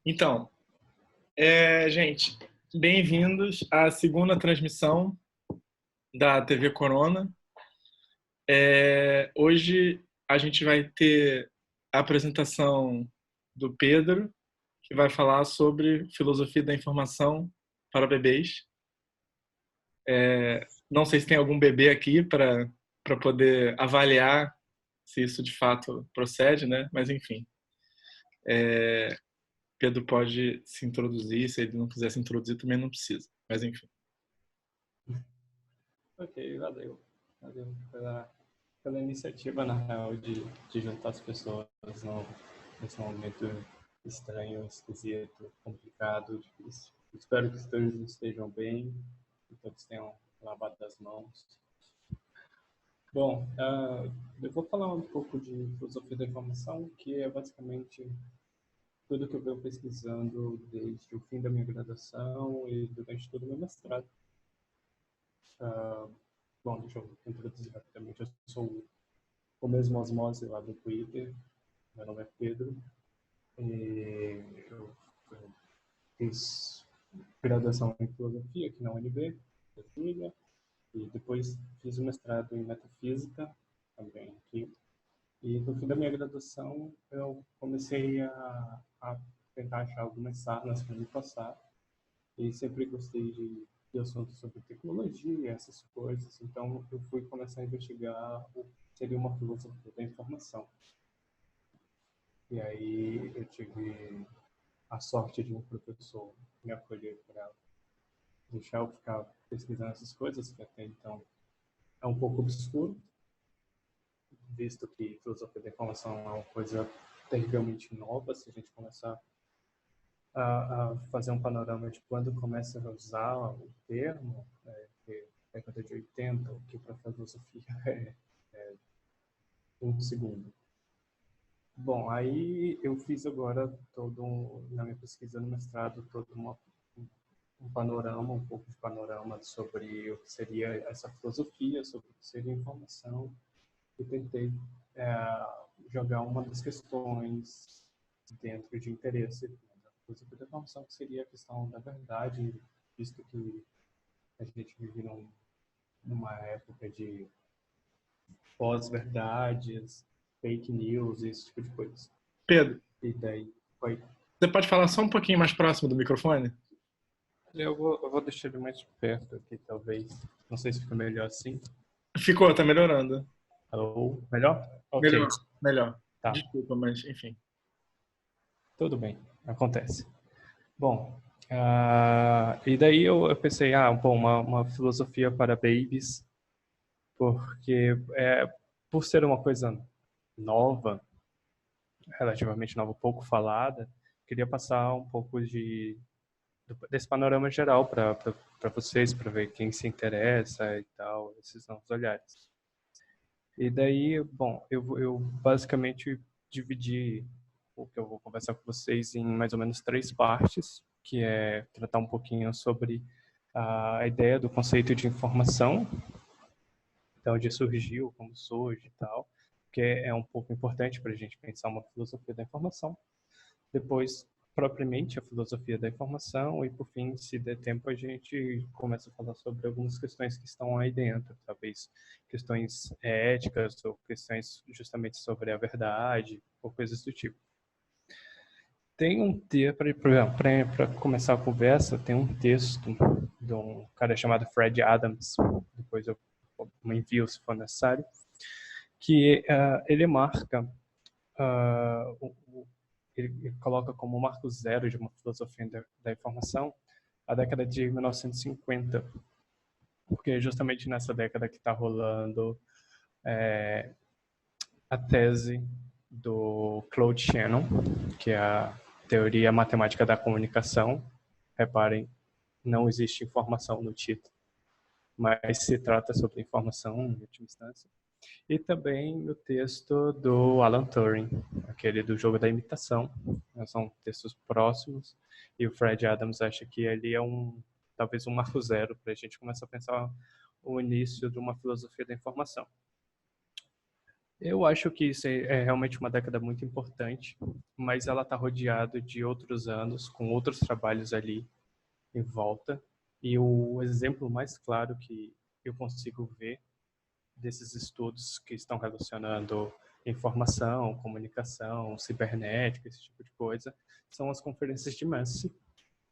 Então, gente, bem-vindos à segunda transmissão da TV Corona. Hoje a gente vai ter a apresentação do Pedro, que vai falar sobre filosofia da informação para bebês. Não sei se tem algum bebê aqui para poder avaliar se isso de fato procede, né? Mas enfim. Pedro pode se introduzir, se ele não quiser se introduzir também não precisa, mas enfim. Ok, valeu. Valeu pela iniciativa, na real, de juntar as pessoas nesse momento estranho, esquisito, complicado, difícil. Espero que todos estejam bem, que todos tenham lavado as mãos. Bom, eu vou falar um pouco de filosofia da informação, que é basicamente tudo que eu venho pesquisando desde o fim da minha graduação e durante todo o meu mestrado. Bom, deixa eu introduzir rapidamente. Eu sou o mesmo osmose lá do Twitter. Meu nome é Pedro. E eu fiz graduação em filosofia aqui na UNB, Brasília, e depois fiz o mestrado em metafísica também aqui. E no fim da minha graduação eu comecei a tentar achar algumas sarnas para me passar. E sempre gostei de assuntos sobre tecnologia, essas coisas. Então, eu fui começar a investigar o que seria uma filosofia da informação. E aí, eu tive a sorte de um professor me acolher para deixar eu ficar pesquisando essas coisas, que até então é um pouco obscuro, visto que filosofia da informação é uma coisa terrivelmente nova. Se a gente começar a fazer um panorama de quando começa a usar o termo, que década de 80, o que para a filosofia é um segundo. Bom, aí eu fiz agora na minha pesquisa no mestrado, um panorama, um pouco de panorama sobre o que seria essa filosofia, sobre o que seria informação, e tentei jogar uma das questões dentro de interesse da filosofia da informação, que seria a questão da verdade, visto que a gente vive numa época de pós-verdades, fake news, esse tipo de coisa. Pedro, E daí, foi. você pode falar só um pouquinho mais próximo do microfone? Eu vou deixar ele mais perto aqui, talvez. Não sei se fica melhor assim. Ficou, tá melhorando. Alô? Melhor? Ok, Melhor, melhor. tá. Desculpa, mas enfim. Tudo bem, acontece. Bom, e daí eu pensei, bom, uma filosofia para babies, porque por ser uma coisa nova, relativamente nova, pouco falada, queria passar um pouco desse panorama geral para vocês, para ver quem se interessa e tal, esses novos olhares. E daí, bom, eu basicamente dividi o que eu vou conversar com vocês em mais ou menos 3 partes, que é tratar um pouquinho sobre a ideia do conceito de informação, de onde surgiu, como surge e tal, que é um pouco importante para a gente pensar uma filosofia da informação. Depois, propriamente, a filosofia da informação e, por fim, se der tempo, a gente começa a falar sobre algumas questões que estão aí dentro, talvez questões éticas ou questões justamente sobre a verdade ou coisas do tipo. Tem um texto, para começar a conversa, tem um texto de um cara chamado Fred Adams, depois eu envio se for necessário, que ele marca, ele coloca como marco zero de uma filosofia da informação a década de 1950, porque é justamente nessa década que está rolando a tese do Claude Shannon, que é a teoria matemática da comunicação. Reparem, não existe informação no título, mas se trata sobre informação em última instância. E também o texto do Alan Turing, aquele do jogo da imitação. São textos próximos e o Fred Adams acha que ele é talvez um marco zero para a gente começar a pensar o início de uma filosofia da informação. Eu acho que isso é realmente uma década muito importante, mas ela está rodeada de outros anos, com outros trabalhos ali em volta. E o exemplo mais claro que eu consigo ver desses estudos que estão relacionando informação, comunicação, cibernética, esse tipo de coisa, são as conferências de Massey,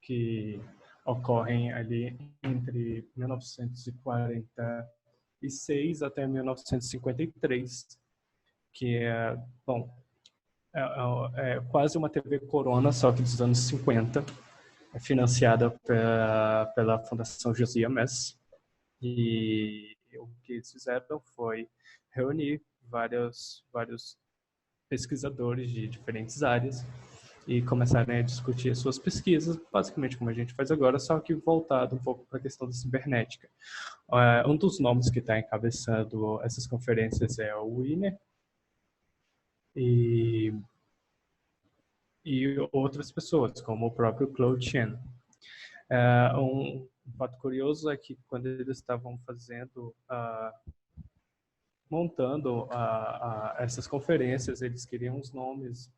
que ocorrem ali entre 1946 até 1953, que bom, é quase uma TV Corona, só que dos anos 50, financiada pela Fundação Josiah Massey. E o que eles fizeram foi reunir vários pesquisadores de diferentes áreas e começarem a discutir as suas pesquisas, basicamente como a gente faz agora, só que voltado um pouco para a questão da cibernética. Um dos nomes que está encabeçando essas conferências é o Wiener e outras pessoas, como o próprio Claude Shannon. Um fato curioso é que quando eles estavam montando essas conferências, eles queriam uns nomes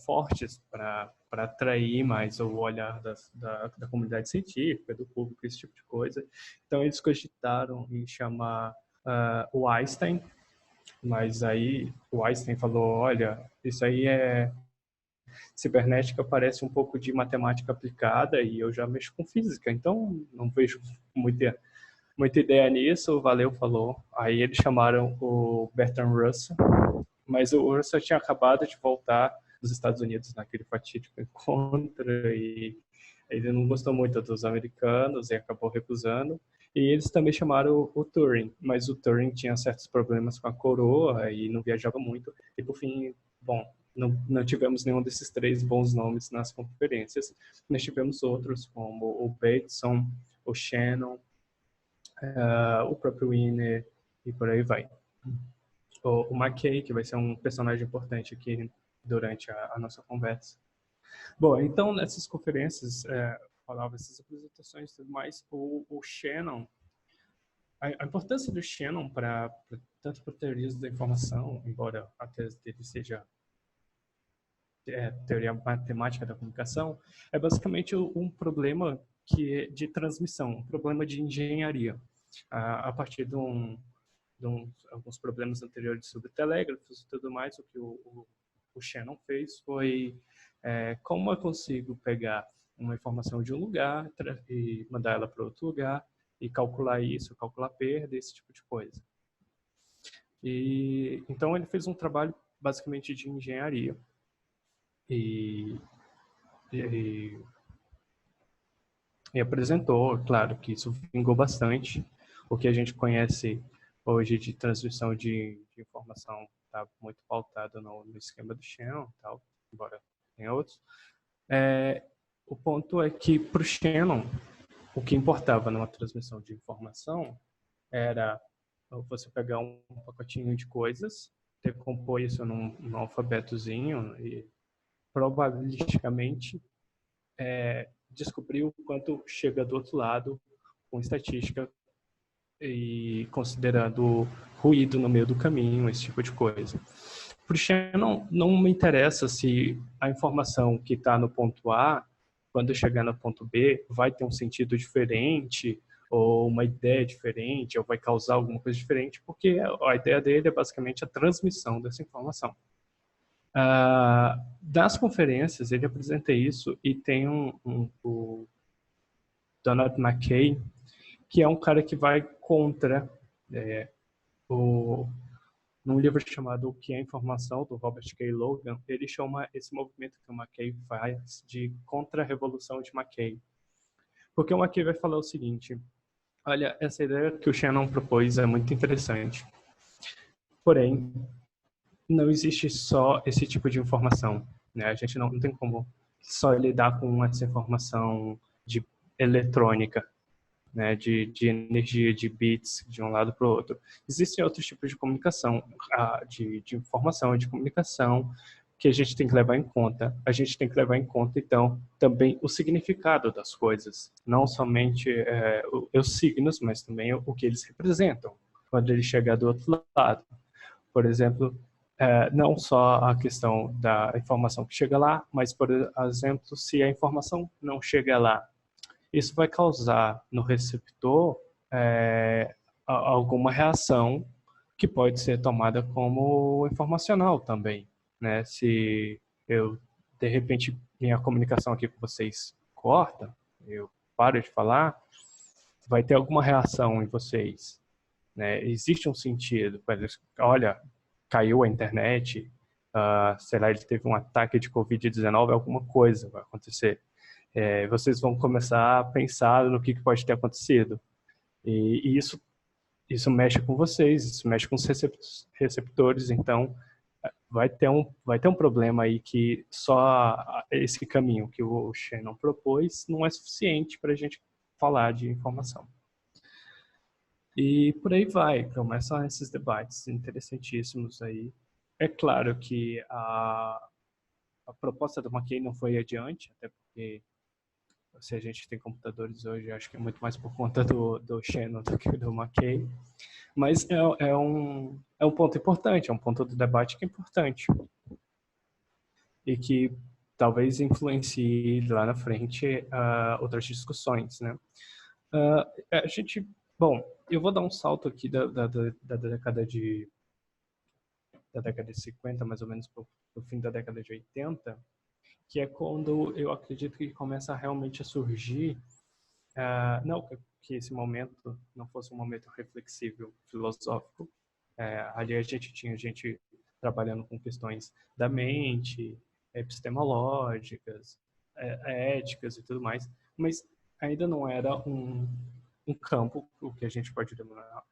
fortes para atrair mais o olhar da comunidade científica, do público, esse tipo de coisa. Então, eles cogitaram em chamar o Einstein, mas aí o Einstein falou, olha, isso aí cibernética parece um pouco de matemática aplicada e eu já mexo com física, então não vejo muita ideia nisso. Valeu, falou. Aí eles chamaram o Bertrand Russell, mas o Russell tinha acabado de voltar dos Estados Unidos naquele fatídico encontro e ele não gostou muito dos americanos e acabou recusando. E eles também chamaram o Turing, mas o Turing tinha certos problemas com a coroa e não viajava muito. E por fim, bom, não tivemos nenhum desses três bons nomes nas conferências. Nós tivemos outros como o Bateson, o Shannon, o próprio Wiener e por aí vai. O McKay, que vai ser um personagem importante aqui durante a nossa conversa. Bom, então nessas conferências, falava essas apresentações e tudo mais, o Shannon, a importância do Shannon tanto para teorias da informação, embora a tese dele seja teoria matemática da comunicação, é basicamente um problema de transmissão, um problema de engenharia. A partir de alguns problemas anteriores sobre telégrafos e tudo mais, o que o Shannon fez foi como eu consigo pegar uma informação de um lugar e mandar ela para outro lugar e calcular isso, calcular perda, esse tipo de coisa. E então ele fez um trabalho basicamente de engenharia e apresentou, claro que isso vingou bastante. O que a gente conhece hoje de transmissão de informação está muito pautado no esquema do Shannon, tal, embora tenha outros. O ponto é que para o Shannon, o que importava numa transmissão de informação era você pegar um pacotinho de coisas, decompor isso num alfabetozinho e probabilisticamente descobrir o quanto chega do outro lado com estatística e considerando ruído no meio do caminho, esse tipo de coisa. Para o Shannon, não me interessa se a informação que está no ponto A, quando chegar no ponto B, vai ter um sentido diferente, ou uma ideia diferente, ou vai causar alguma coisa diferente, porque a ideia dele é basicamente a transmissão dessa informação. Das conferências, ele apresenta isso e tem o Donald McKay, que é um cara que vai contra num livro chamado O que é Informação, do Robert K. Logan, ele chama esse movimento que o McKay faz de contra-revolução de McKay. Porque o McKay vai falar o seguinte, olha, essa ideia que o Shannon propôs é muito interessante. Porém, não existe só esse tipo de informação, né? A gente não tem como só lidar com essa informação de eletrônica, né? De energia, de bits de um lado para o outro. Existem outros tipos de comunicação, de informação, de comunicação, que a gente tem que levar em conta. A gente tem que levar em conta, então, também o significado das coisas, não somente os signos, mas também o que eles representam, quando ele chegar do outro lado. Por exemplo, não só a questão da informação que chega lá, mas, por exemplo, se a informação não chega lá, isso vai causar no receptor alguma reação que pode ser tomada como informacional também, né? Se eu, de repente, minha comunicação aqui com vocês corta, eu paro de falar, vai ter alguma reação em vocês, né? Existe um sentido, olha, caiu a internet, sei lá, ele teve um ataque de Covid-19, alguma coisa vai acontecer. Vocês vão começar a pensar no que pode ter acontecido. E isso mexe com vocês, isso mexe com os receptores, então vai ter um problema aí que só esse caminho que o Shannon propôs não é suficiente para a gente falar de informação. E por aí vai, começam esses debates interessantíssimos aí. É claro que a proposta do McKay não foi adiante, até porque se a gente tem computadores hoje, acho que é muito mais por conta do Shannon do que do McKay. Mas é um ponto importante, é um ponto do debate que é importante. E que talvez influencie lá na frente outras discussões, né? Bom, eu vou dar um salto aqui da década de 50, mais ou menos, para o fim da década de 80, que é quando eu acredito que começa realmente a surgir, não que esse momento não fosse um momento reflexivo, filosófico, ali a gente tinha gente trabalhando com questões da mente, epistemológicas, éticas e tudo mais, mas ainda não era um campo, o que a gente pode denominar,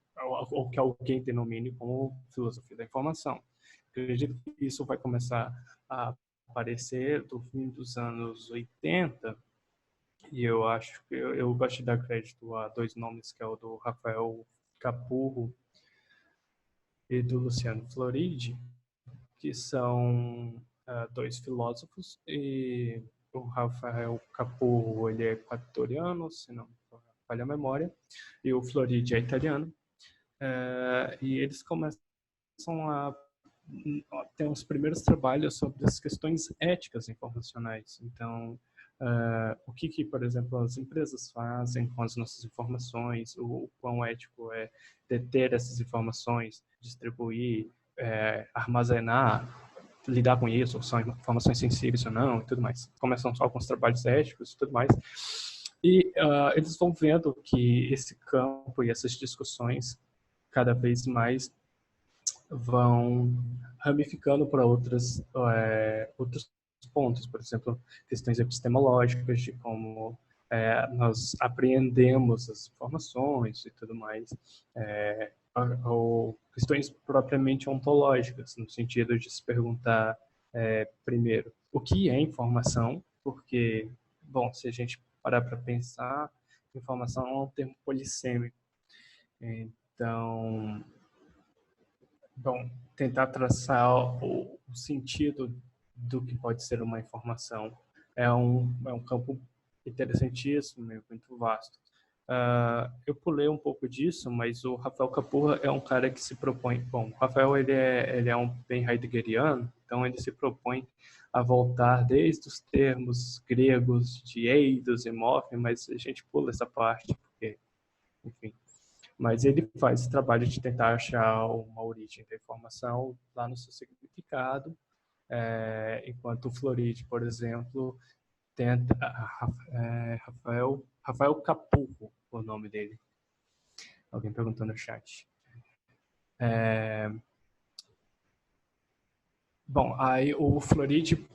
ou que alguém denomine como filosofia da informação. Eu acredito que isso vai começar a aparecer do fim dos anos 80, e eu acho que eu gosto de dar crédito a dois nomes, que é o do Rafael Capurro e do Luciano Floridi, que são dois filósofos, e o Rafael Capurro, ele é equatoriano, se não falha a memória, e o Floridi é italiano, e eles começam a ter os primeiros trabalhos sobre as questões éticas informacionais. Então, o que, por exemplo, as empresas fazem com as nossas informações, o quão ético é deter essas informações, distribuir, armazenar, lidar com isso, ou são informações sensíveis ou não, e tudo mais. Começam só com os trabalhos éticos e tudo mais. E eles vão vendo que esse campo e essas discussões cada vez mais vão ramificando para outros pontos, por exemplo, questões epistemológicas de como nós apreendemos as informações e tudo mais, ou questões propriamente ontológicas, no sentido de se perguntar, primeiro, o que é informação? Porque, bom, se a gente parar para pensar, informação é um termo polissêmico. Então, bom, tentar traçar o sentido do que pode ser uma informação é um campo interessantíssimo e muito vasto. Eu pulei um pouco disso, mas o Rafael Capurra é um cara que se propõe... Bom, o Rafael ele é um bem heideggeriano, então ele se propõe a voltar desde os termos gregos de eidos e morphe, mas a gente pula essa parte, porque, enfim... Mas ele faz esse trabalho de tentar achar uma origem da informação lá no seu significado, enquanto o Floridi, por exemplo, tenta... Rafael Capurro, o nome dele. Alguém perguntou no chat. Bom, aí o Floridi,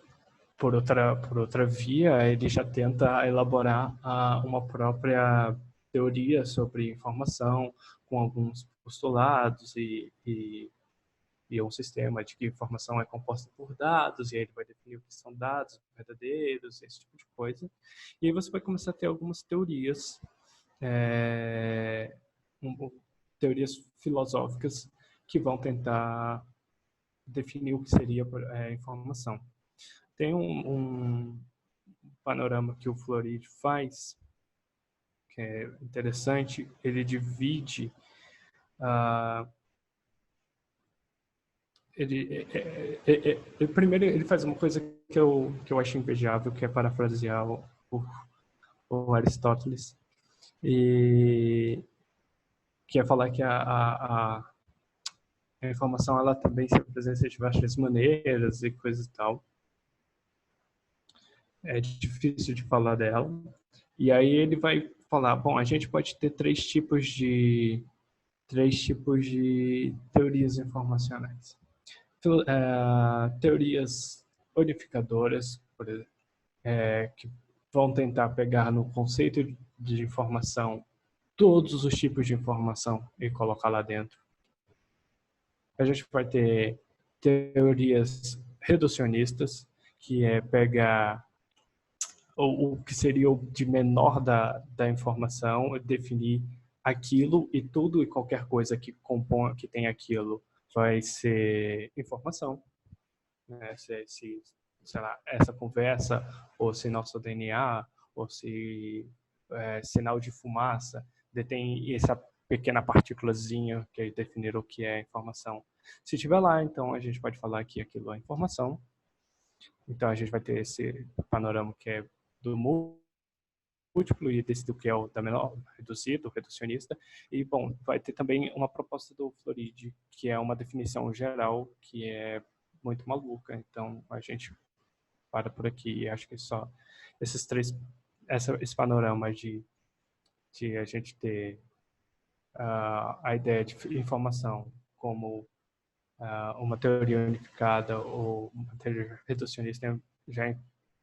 por outra via, ele já tenta elaborar uma própria teoria sobre informação, com alguns postulados e um sistema de que informação é composta por dados, e aí ele vai definir o que são dados verdadeiros, esse tipo de coisa. E aí você vai começar a ter algumas teorias, teorias filosóficas que vão tentar definir o que seria informação. Tem um panorama que o Floridi faz, que é interessante. Ele divide primeiro ele faz uma coisa que eu acho invejável, que é parafrasear o Aristóteles, e que é falar que a informação ela também se apresenta de várias maneiras e coisa e tal. É difícil de falar dela. E aí ele vai falar, bom, a gente pode ter três tipos de teorias informacionais. Teorias unificadoras, por exemplo, que vão tentar pegar no conceito de informação todos os tipos de informação e colocar lá dentro. A gente vai ter teorias reducionistas, que é pegar o que seria o de menor da informação, definir aquilo e tudo e qualquer coisa que compõe, que tem aquilo, vai ser informação. Se sei lá, essa conversa, ou se nosso DNA, ou se sinal de fumaça detém essa pequena partículazinha que definir o que é informação. Se tiver lá, então a gente pode falar que aquilo é informação. Então a gente vai ter esse panorama que é do múltiplo e desse do que é o da menor, reduzido, reducionista. E, bom, vai ter também uma proposta do Floridi, que é uma definição geral que é muito maluca. Então a gente para por aqui. E acho que só esses três, esse panorama de a gente ter a ideia de informação como uma teoria unificada ou uma teoria reducionista já é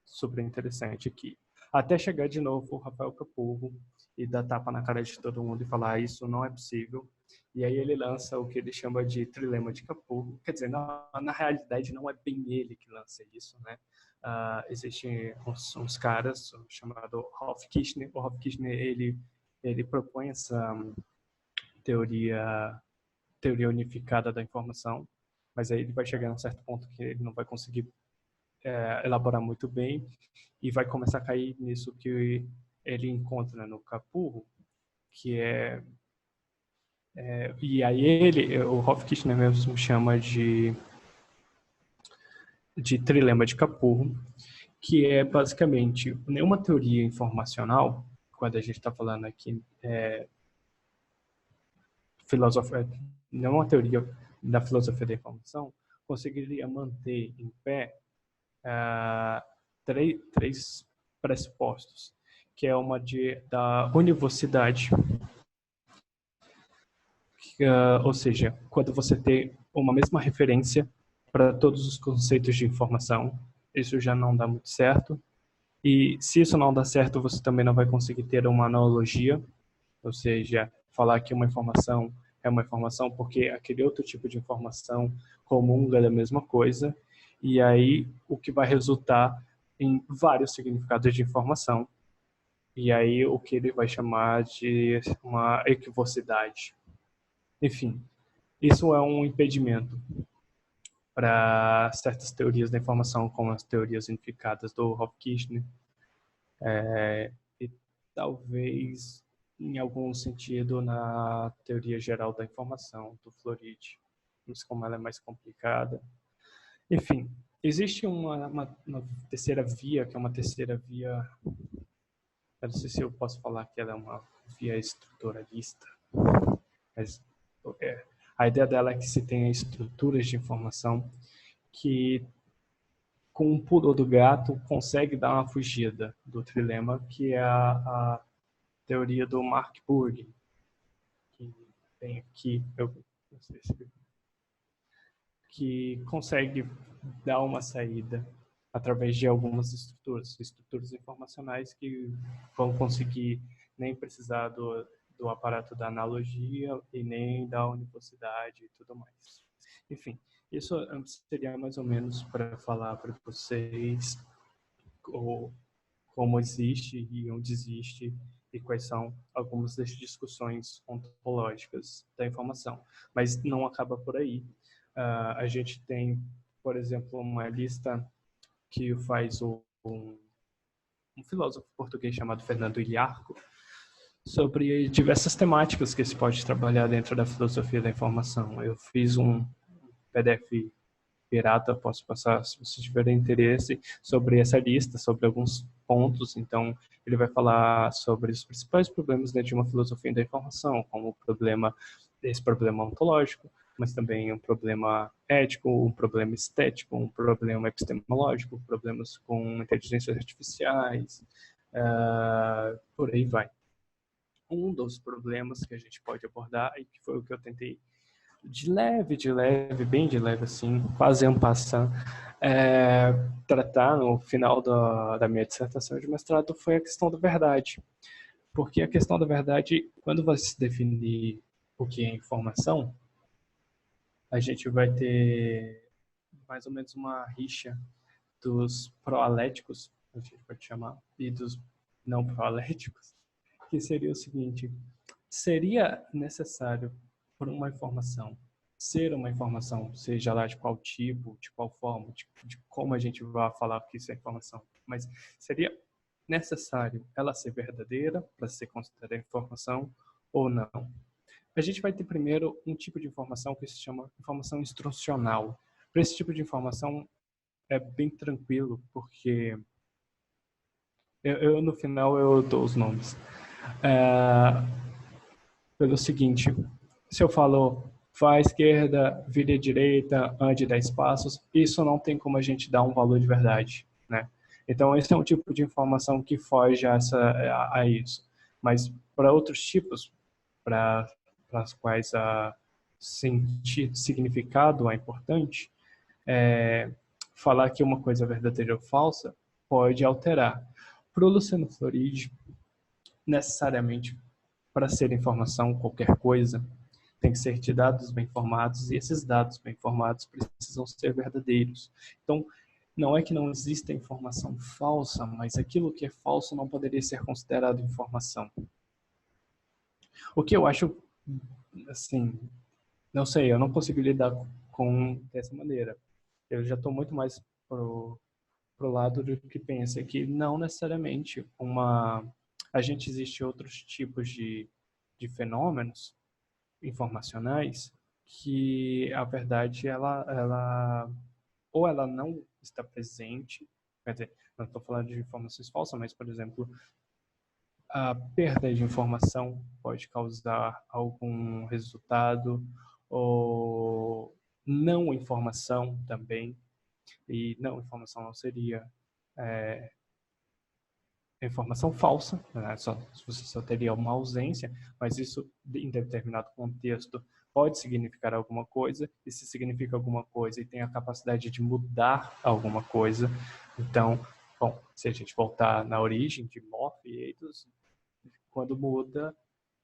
super interessante aqui. Até chegar de novo o Rafael Capurro e dar tapa na cara de todo mundo e falar isso não é possível. E aí ele lança o que ele chama de trilema de Capurro. Quer dizer, na realidade não é bem ele que lança isso, né? Existem uns caras chamado Ralph Kirchner. O Ralph Kirchner ele propõe essa teoria unificada da informação, mas aí ele vai chegar a um certo ponto que ele não vai conseguir elaborar muito bem e vai começar a cair nisso que ele encontra no Capurro, que e aí o Ralph Kirchner mesmo chama de trilema de Capurro, que é basicamente nenhuma teoria informacional, quando a gente está falando aqui nenhuma teoria da filosofia da informação conseguiria manter em pé três pressupostos, que é uma da univocidade, ou seja, quando você tem uma mesma referência para todos os conceitos de informação, isso já não dá muito certo. E se isso não dá certo, você também não vai conseguir ter uma analogia, ou seja, falar que uma informação é uma informação porque aquele outro tipo de informação comunga da mesma coisa, e aí o que vai resultar em vários significados de informação, e aí o que ele vai chamar de uma equivocidade. Enfim, isso é um impedimento para certas teorias da informação, como as teorias unificadas do Ralph Kirchner, e talvez, em algum sentido, na teoria geral da informação do Floridi, mas como ela é mais complicada. Enfim, existe uma terceira via, que é uma terceira via, eu não sei se eu posso falar que ela é uma via estruturalista, mas a ideia dela é que se tenha estruturas de informação que, com um pulo do gato, consegue dar uma fugida do trilema, que é a teoria do Mark Burg, que tem aqui, eu não sei se que consegue dar uma saída através de algumas estruturas informacionais que vão conseguir nem precisar do aparato da analogia e nem da univocidade e tudo mais. Enfim, isso seria mais ou menos para falar para vocês como existe e onde existe e quais são algumas das discussões ontológicas da informação. Mas não acaba por aí. A gente tem, por exemplo, uma lista que faz um filósofo português chamado Fernando Ilharco sobre diversas temáticas que se pode trabalhar dentro da filosofia da informação. Eu fiz um PDF pirata, posso passar, se vocês tiverem interesse, sobre essa lista, sobre alguns pontos. Então, ele vai falar sobre os principais problemas dentro de uma filosofia da informação, como esse problema ontológico, mas também um problema ético, um problema estético, um problema epistemológico, problemas com inteligências artificiais, por aí vai. Um dos problemas que a gente pode abordar, e que foi o que eu tentei de leve, bem de leve assim, quase en passant, tratar no final da minha dissertação de mestrado, foi a questão da verdade. Porque a questão da verdade, quando você se definir o que é informação, a gente vai ter mais ou menos uma rixa dos proaléticos, a gente pode chamar, e dos não proaléticos, que seria o seguinte: seria necessário por uma informação ser uma informação, seja lá de qual tipo, de qual forma, de como a gente vai falar que isso é informação, mas seria necessário ela ser verdadeira para ser considerada informação ou não? A gente vai ter primeiro um tipo de informação que se chama informação instrucional. Para esse tipo de informação é bem tranquilo, porque no final eu dou os nomes. Pelo seguinte, se eu falo vá à esquerda, vire à direita, ande 10 passos, isso não tem como a gente dar um valor de verdade, né? Então, esse é um tipo de informação que foge a isso. Mas para outros tipos, para as quais significado é importante, falar que uma coisa é verdadeira ou falsa pode alterar. Para o Luciano Floridi, necessariamente, para ser informação, qualquer coisa, tem que ser de dados bem informados, e esses dados bem informados precisam ser verdadeiros. Então, não é que não exista informação falsa, mas aquilo que é falso não poderia ser considerado informação. O que eu acho, assim, não sei, eu não consigo lidar com dessa maneira. Eu já estou muito mais pro lado do que pensa que não necessariamente a gente existe outros tipos de fenômenos informacionais que a verdade ou ela não está presente, quer dizer, não estou falando de informações falsas, mas, por exemplo, a perda de informação pode causar algum resultado, ou não informação também, e não informação não seria informação falsa, né? Você só teria uma ausência, mas isso em determinado contexto pode significar alguma coisa, e se significa alguma coisa e tem a capacidade de mudar alguma coisa, então, bom, se a gente voltar na origem de morph e ethos, quando muda,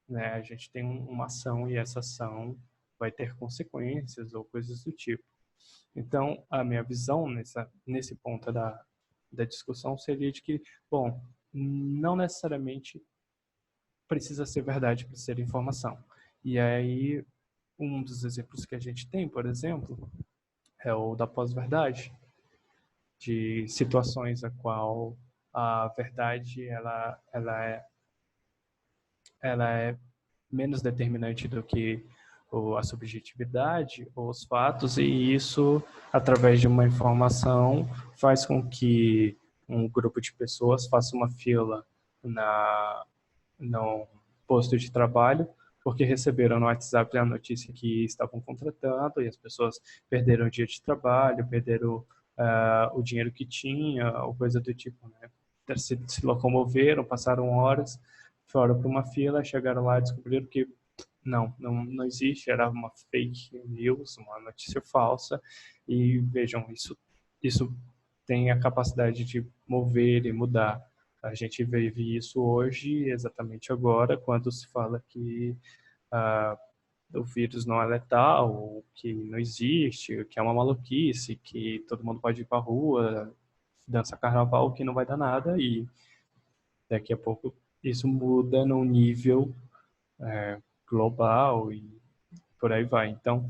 né, a gente tem uma ação, e essa ação vai ter consequências ou coisas do tipo. Então, a minha visão nesse ponto da discussão seria de que, bom, não necessariamente precisa ser verdade para ser informação. E aí, um dos exemplos que a gente tem, por exemplo, é o da pós-verdade, de situações a qual a verdade ela é menos determinante do que a subjetividade ou os fatos, e isso, através de uma informação, faz com que um grupo de pessoas faça uma fila no posto de trabalho, porque receberam no WhatsApp a notícia que estavam contratando, e as pessoas perderam o dia de trabalho, perderam o dinheiro que tinha, ou coisa do tipo, né? Se locomoveram, passaram horas, foram para uma fila, chegaram lá e descobriram que não existe, era uma fake news, uma notícia falsa, e vejam, isso tem a capacidade de mover e mudar. A gente vive isso hoje, exatamente agora, quando se fala que o vírus não é letal, que não existe, que é uma maluquice, que todo mundo pode ir para a rua, dançar carnaval, que não vai dar nada, e daqui a pouco isso muda num nível global e por aí vai. Então,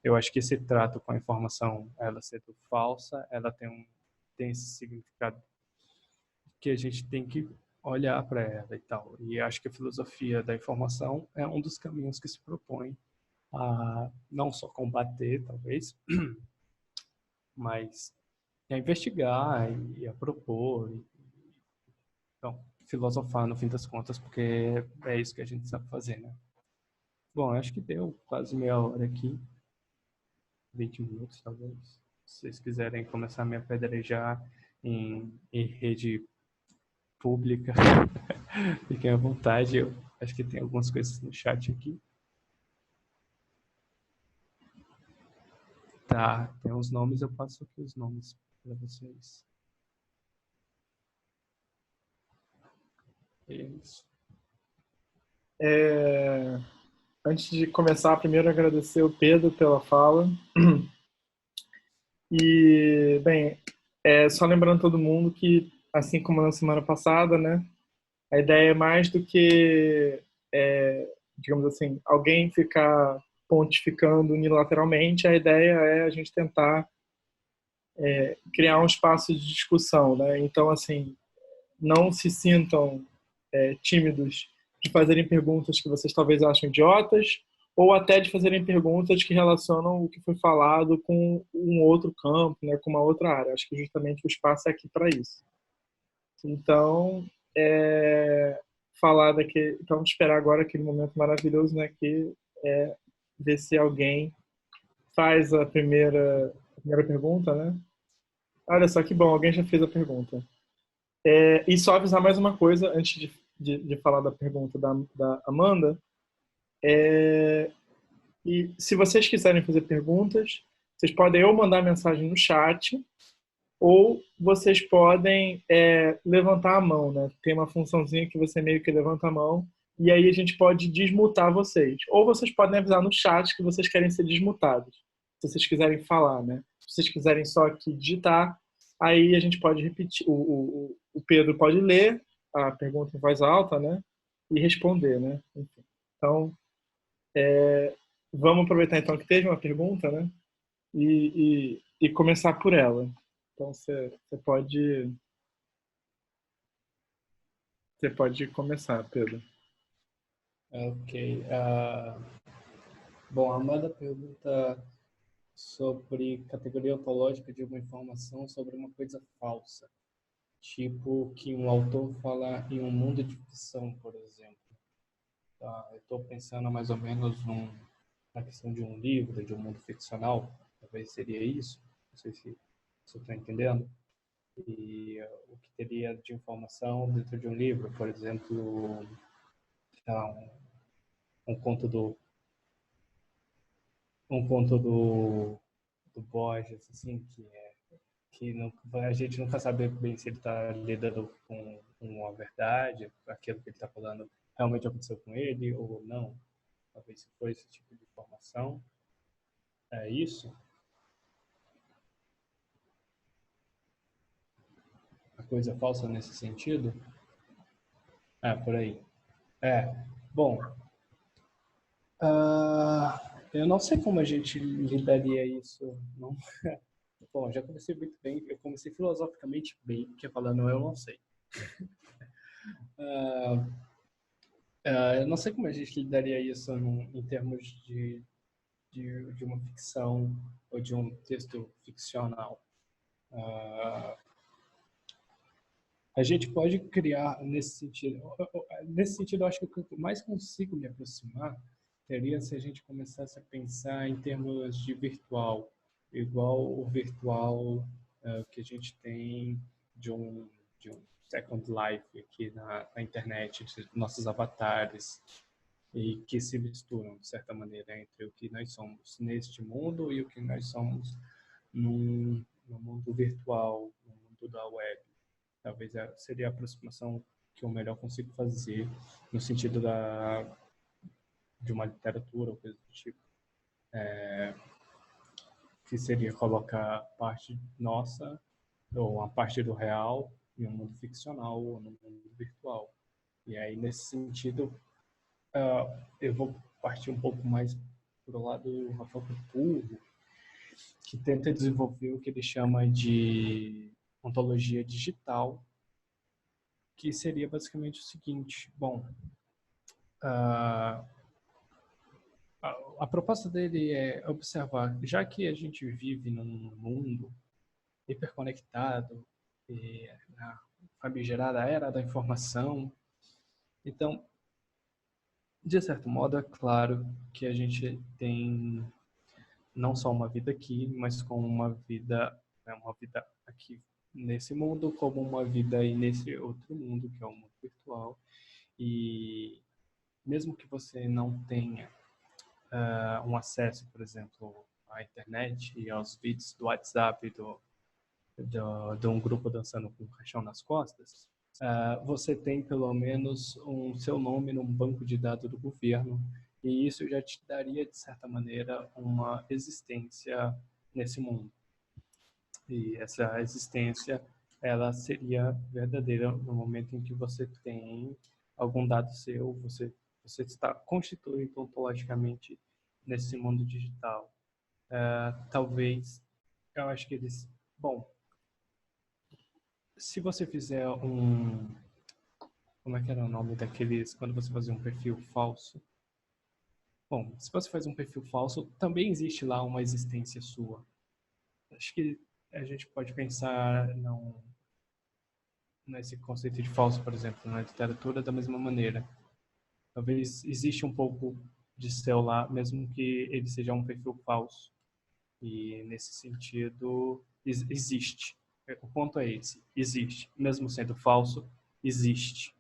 eu acho que esse trato com a informação, ela sendo falsa, ela tem esse significado que a gente tem que olhar para ela e tal. E acho que a filosofia da informação é um dos caminhos que se propõe a não só combater, talvez, mas a investigar e a propor. Então, filosofar no fim das contas, porque é isso que a gente sabe fazer, né? Bom, acho que deu quase meia hora aqui, 20 minutos talvez. Se vocês quiserem começar a me apedrejar em rede pública, fiquem à vontade. Eu acho que tem algumas coisas no chat aqui. Tá, tem uns nomes, eu passo aqui os nomes para vocês. É isso. Antes de começar, primeiro agradecer o Pedro pela fala. E, bem, só lembrando todo mundo que, assim como na semana passada, né, a ideia é mais do que, digamos assim, alguém ficar pontificando unilateralmente. A ideia é a gente tentar criar um espaço de discussão, né? Então, assim, não se sintam tímidos de fazerem perguntas que vocês talvez achem idiotas, ou até de fazerem perguntas que relacionam o que foi falado com um outro campo, né, com uma outra área. Acho que justamente o espaço é aqui para isso. Então, então esperar agora aquele momento maravilhoso, né, que é ver se alguém faz a primeira pergunta, né? Olha só que bom, alguém já fez a pergunta. E só avisar mais uma coisa antes de falar da pergunta da Amanda. E se vocês quiserem fazer perguntas, vocês podem ou mandar mensagem no chat, ou vocês podem levantar a mão, né? Tem uma funçãozinha que você meio que levanta a mão, e aí a gente pode desmutar vocês. Ou vocês podem avisar no chat que vocês querem ser desmutados, se vocês quiserem falar, né? Se vocês quiserem só aqui digitar, aí a gente pode repetir. O Pedro pode ler a pergunta em voz alta, né? E responder, né? Enfim. Então, vamos aproveitar então que teve uma pergunta, né? E começar por ela. Então você pode começar, Pedro. Ok. Bom, a Amanda pergunta sobre categoria ontológica de uma informação sobre uma coisa falsa. Tipo que um autor fala em um mundo de ficção, por exemplo. Tá? Eu estou pensando mais ou menos na questão de um livro, de um mundo ficcional. Talvez seria isso. Não sei se você está entendendo. E o que teria de informação dentro de um livro, por exemplo, um conto do do Borges, assim, que não, a gente nunca sabe bem se ele está lidando com a verdade, aquilo que ele está falando realmente aconteceu com ele ou não. Talvez se for esse tipo de informação. É isso? A coisa falsa nesse sentido? Por aí. Bom, eu não sei como a gente lidaria isso, não. Bom, já comecei muito bem, eu comecei filosoficamente bem, porque falando eu não sei. Eu não sei como a gente lidaria isso em termos de uma ficção ou de um texto ficcional. A gente pode criar nesse sentido. Nesse sentido, eu acho que o que eu mais consigo me aproximar seria se a gente começasse a pensar em termos de virtual, igual o virtual que a gente tem de um Second Life aqui na internet, de nossos avatares, e que se misturam, de certa maneira, entre o que nós somos neste mundo e o que nós somos no mundo virtual, no mundo da web. Talvez seria a aproximação que eu melhor consigo fazer no sentido de uma literatura ou coisa do tipo. Que seria colocar parte nossa, ou a parte do real, em um mundo ficcional ou no mundo virtual. E aí, nesse sentido, eu vou partir um pouco mais para o lado Rafael Couture, que tenta desenvolver o que ele chama de ontologia digital, que seria basicamente o seguinte: bom, a proposta dele é observar, já que a gente vive num mundo hiperconectado, e na famigerada era da informação. Então, de certo modo, é claro que a gente tem não só uma vida aqui, mas como uma vida, né, uma vida aqui nesse mundo, como uma vida aí nesse outro mundo, que é o mundo virtual. E mesmo que você não tenha um acesso, por exemplo, à internet e aos vídeos do WhatsApp de um grupo dançando com um caixão nas costas, você tem pelo menos seu nome num banco de dados do governo, e isso já te daria, de certa maneira, uma existência nesse mundo. E essa existência, ela seria verdadeira no momento em que você tem algum dado seu, você está constituído ontologicamente nesse mundo digital. Talvez, eu acho que eles... Bom, se você fizer como é que era o nome daqueles... Quando você fazia um perfil falso? Bom, se você faz um perfil falso, também existe lá uma existência sua. Acho que a gente pode pensar nesse conceito de falso, por exemplo, na literatura da mesma maneira. Talvez existe um pouco de seu lá, mesmo que ele seja um perfil falso. E nesse sentido, existe. O ponto é esse, existe. Mesmo sendo falso, existe.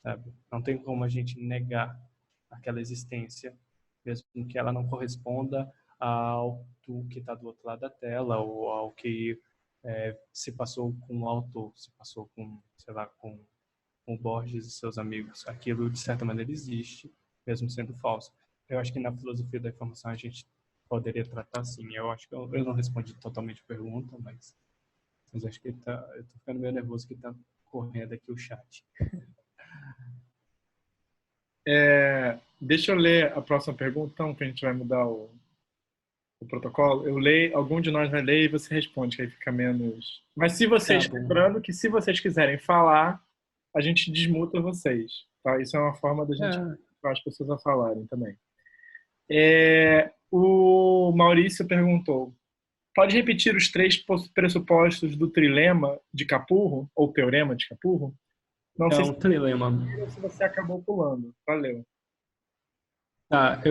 Sabe? Não tem como a gente negar aquela existência, mesmo que ela não corresponda ao que está do outro lado da tela ou ao que se passou com o autor, se passou com, sei lá, com o Borges e seus amigos. Aquilo, de certa maneira, existe, mesmo sendo falso. Eu acho que na filosofia da informação a gente poderia tratar assim. Eu acho que eu não respondi totalmente a pergunta, mas acho que eu tô ficando meio nervoso que tá correndo aqui o chat. Deixa eu ler a próxima pergunta, então, que a gente vai mudar o protocolo. Eu leio, algum de nós vai ler e você responde, que aí fica menos... Mas se vocês, lembrando que se vocês quiserem falar, a gente desmuta vocês, tá? Isso é uma forma da gente para as pessoas a falarem também. O Maurício perguntou, pode repetir os 3 pressupostos do trilema de Capurro, ou teorema de Capurro? Não sei um trilema. se você acabou pulando. Valeu. Tá,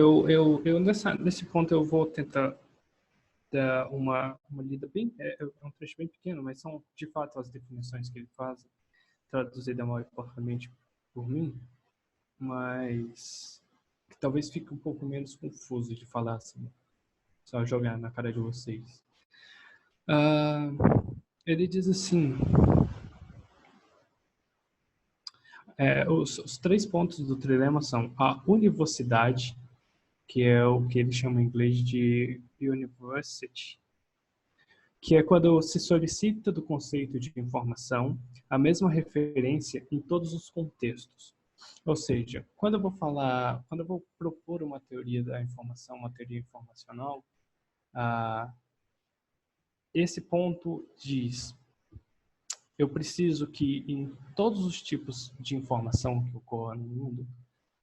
nesse ponto eu vou tentar dar uma lida bem... É um trecho bem pequeno, mas são, de fato, as definições que ele faz, traduzida mal e porcamente por mim, mas que talvez fique um pouco menos confuso de falar assim, só jogar na cara de vocês. Ele diz assim, os 3 pontos do trilema são a univocidade, que é o que ele chama em inglês de university, que é quando se solicita do conceito de informação a mesma referência em todos os contextos. Ou seja, quando eu vou propor uma teoria da informação, uma teoria informacional, esse ponto diz, eu preciso que em todos os tipos de informação que ocorram no mundo,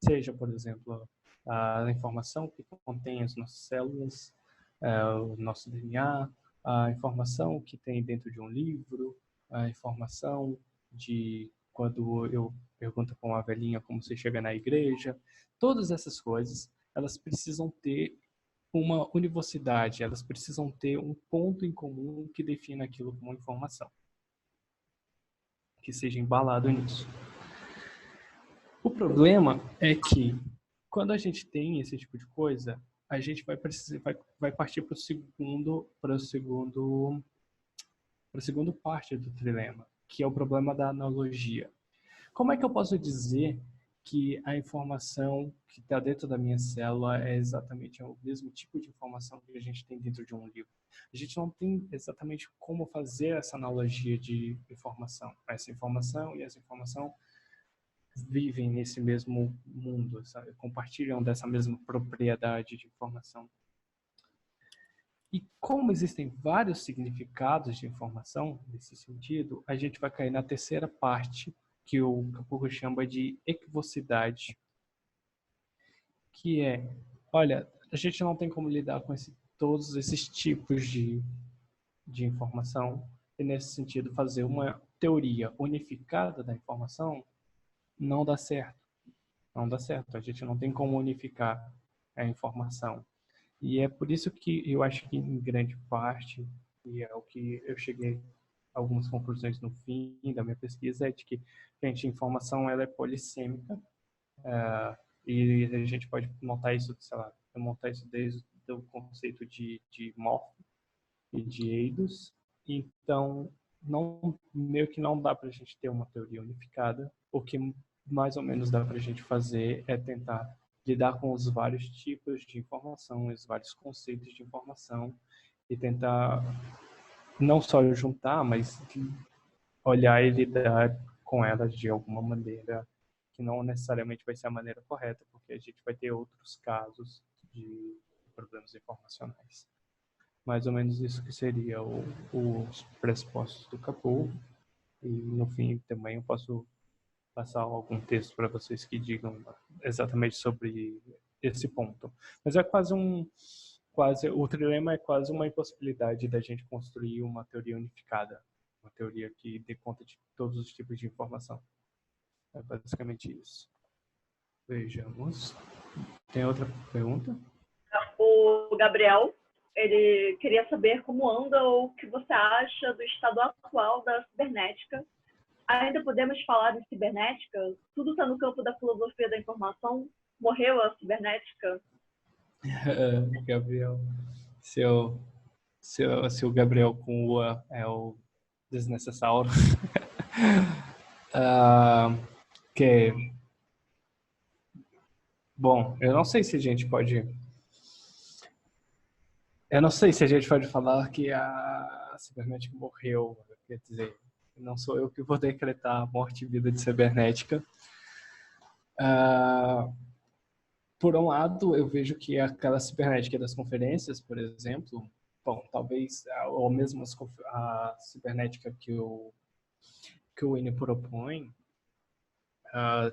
seja, por exemplo, a informação que contém as nossas células, o nosso DNA, a informação que tem dentro de um livro, a informação de quando eu pergunto para uma velhinha como você chega na igreja, todas essas coisas, elas precisam ter uma univocidade, elas precisam ter um ponto em comum que defina aquilo como informação, que seja embalado nisso. O problema é que quando a gente tem esse tipo de coisa, a gente vai partir para a segunda parte do trilema, que é o problema da analogia. Como é que eu posso dizer que a informação que está dentro da minha célula é exatamente o mesmo tipo de informação que a gente tem dentro de um livro? A gente não tem exatamente como fazer essa analogia de informação. Essa informação e essa informação vivem nesse mesmo mundo, sabe? Compartilham dessa mesma propriedade de informação. E como existem vários significados de informação nesse sentido, a gente vai cair na terceira parte, que o Capurro chama de equivocidade, que é, olha, a gente não tem como lidar com todos esses tipos de informação, E, nesse sentido, fazer uma teoria unificada da informação não dá certo. Não dá certo. A gente não tem como unificar a informação. E é por isso que eu acho que, em grande parte, e é o que eu cheguei a algumas conclusões no fim da minha pesquisa, é de que, gente, a informação ela é polissêmica, e a gente pode montar isso, sei lá, montar isso desde o conceito de morph e de eidos. Então, meio que não dá para a gente ter uma teoria unificada. O que mais ou menos dá para a gente fazer é tentar lidar com os vários tipos de informação, os vários conceitos de informação, e tentar não só juntar, mas olhar e lidar com elas de alguma maneira que não necessariamente vai ser a maneira correta, porque a gente vai ter outros casos de problemas informacionais. Mais ou menos isso que seria os pressupostos do Capô. E no fim também eu posso passar algum texto para vocês que digam exatamente sobre esse ponto. Mas é quase o trilema é quase uma impossibilidade da gente construir uma teoria unificada, uma teoria que dê conta de todos os tipos de informação. É basicamente isso. Vejamos. Tem outra pergunta? O Gabriel, ele queria saber como anda ou o que você acha do estado atual da cibernética. Ainda podemos falar de cibernética? Tudo está no campo da filosofia da informação? Morreu a cibernética? Gabriel, se o Gabriel com o A é o desnecessário. Que bom, eu não sei se a gente pode falar que a cibernética morreu. Quer dizer, não sou eu que vou decretar a morte e vida de cibernética. Por um lado, eu vejo que aquela cibernética das conferências, por exemplo, bom, talvez, ou mesmo a cibernética que o INE propõe,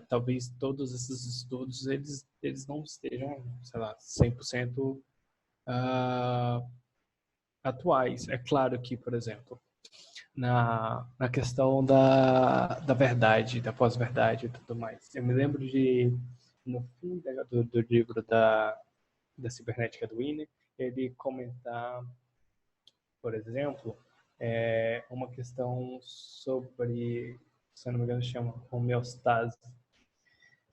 talvez todos esses estudos, eles não estejam, sei lá, 100% atuais. É claro que, por exemplo, na questão da verdade, da pós-verdade e tudo mais. Eu me lembro no fim do livro da cibernética do INE, ele comentar, por exemplo, uma questão sobre, se eu não me engano, chama homeostase.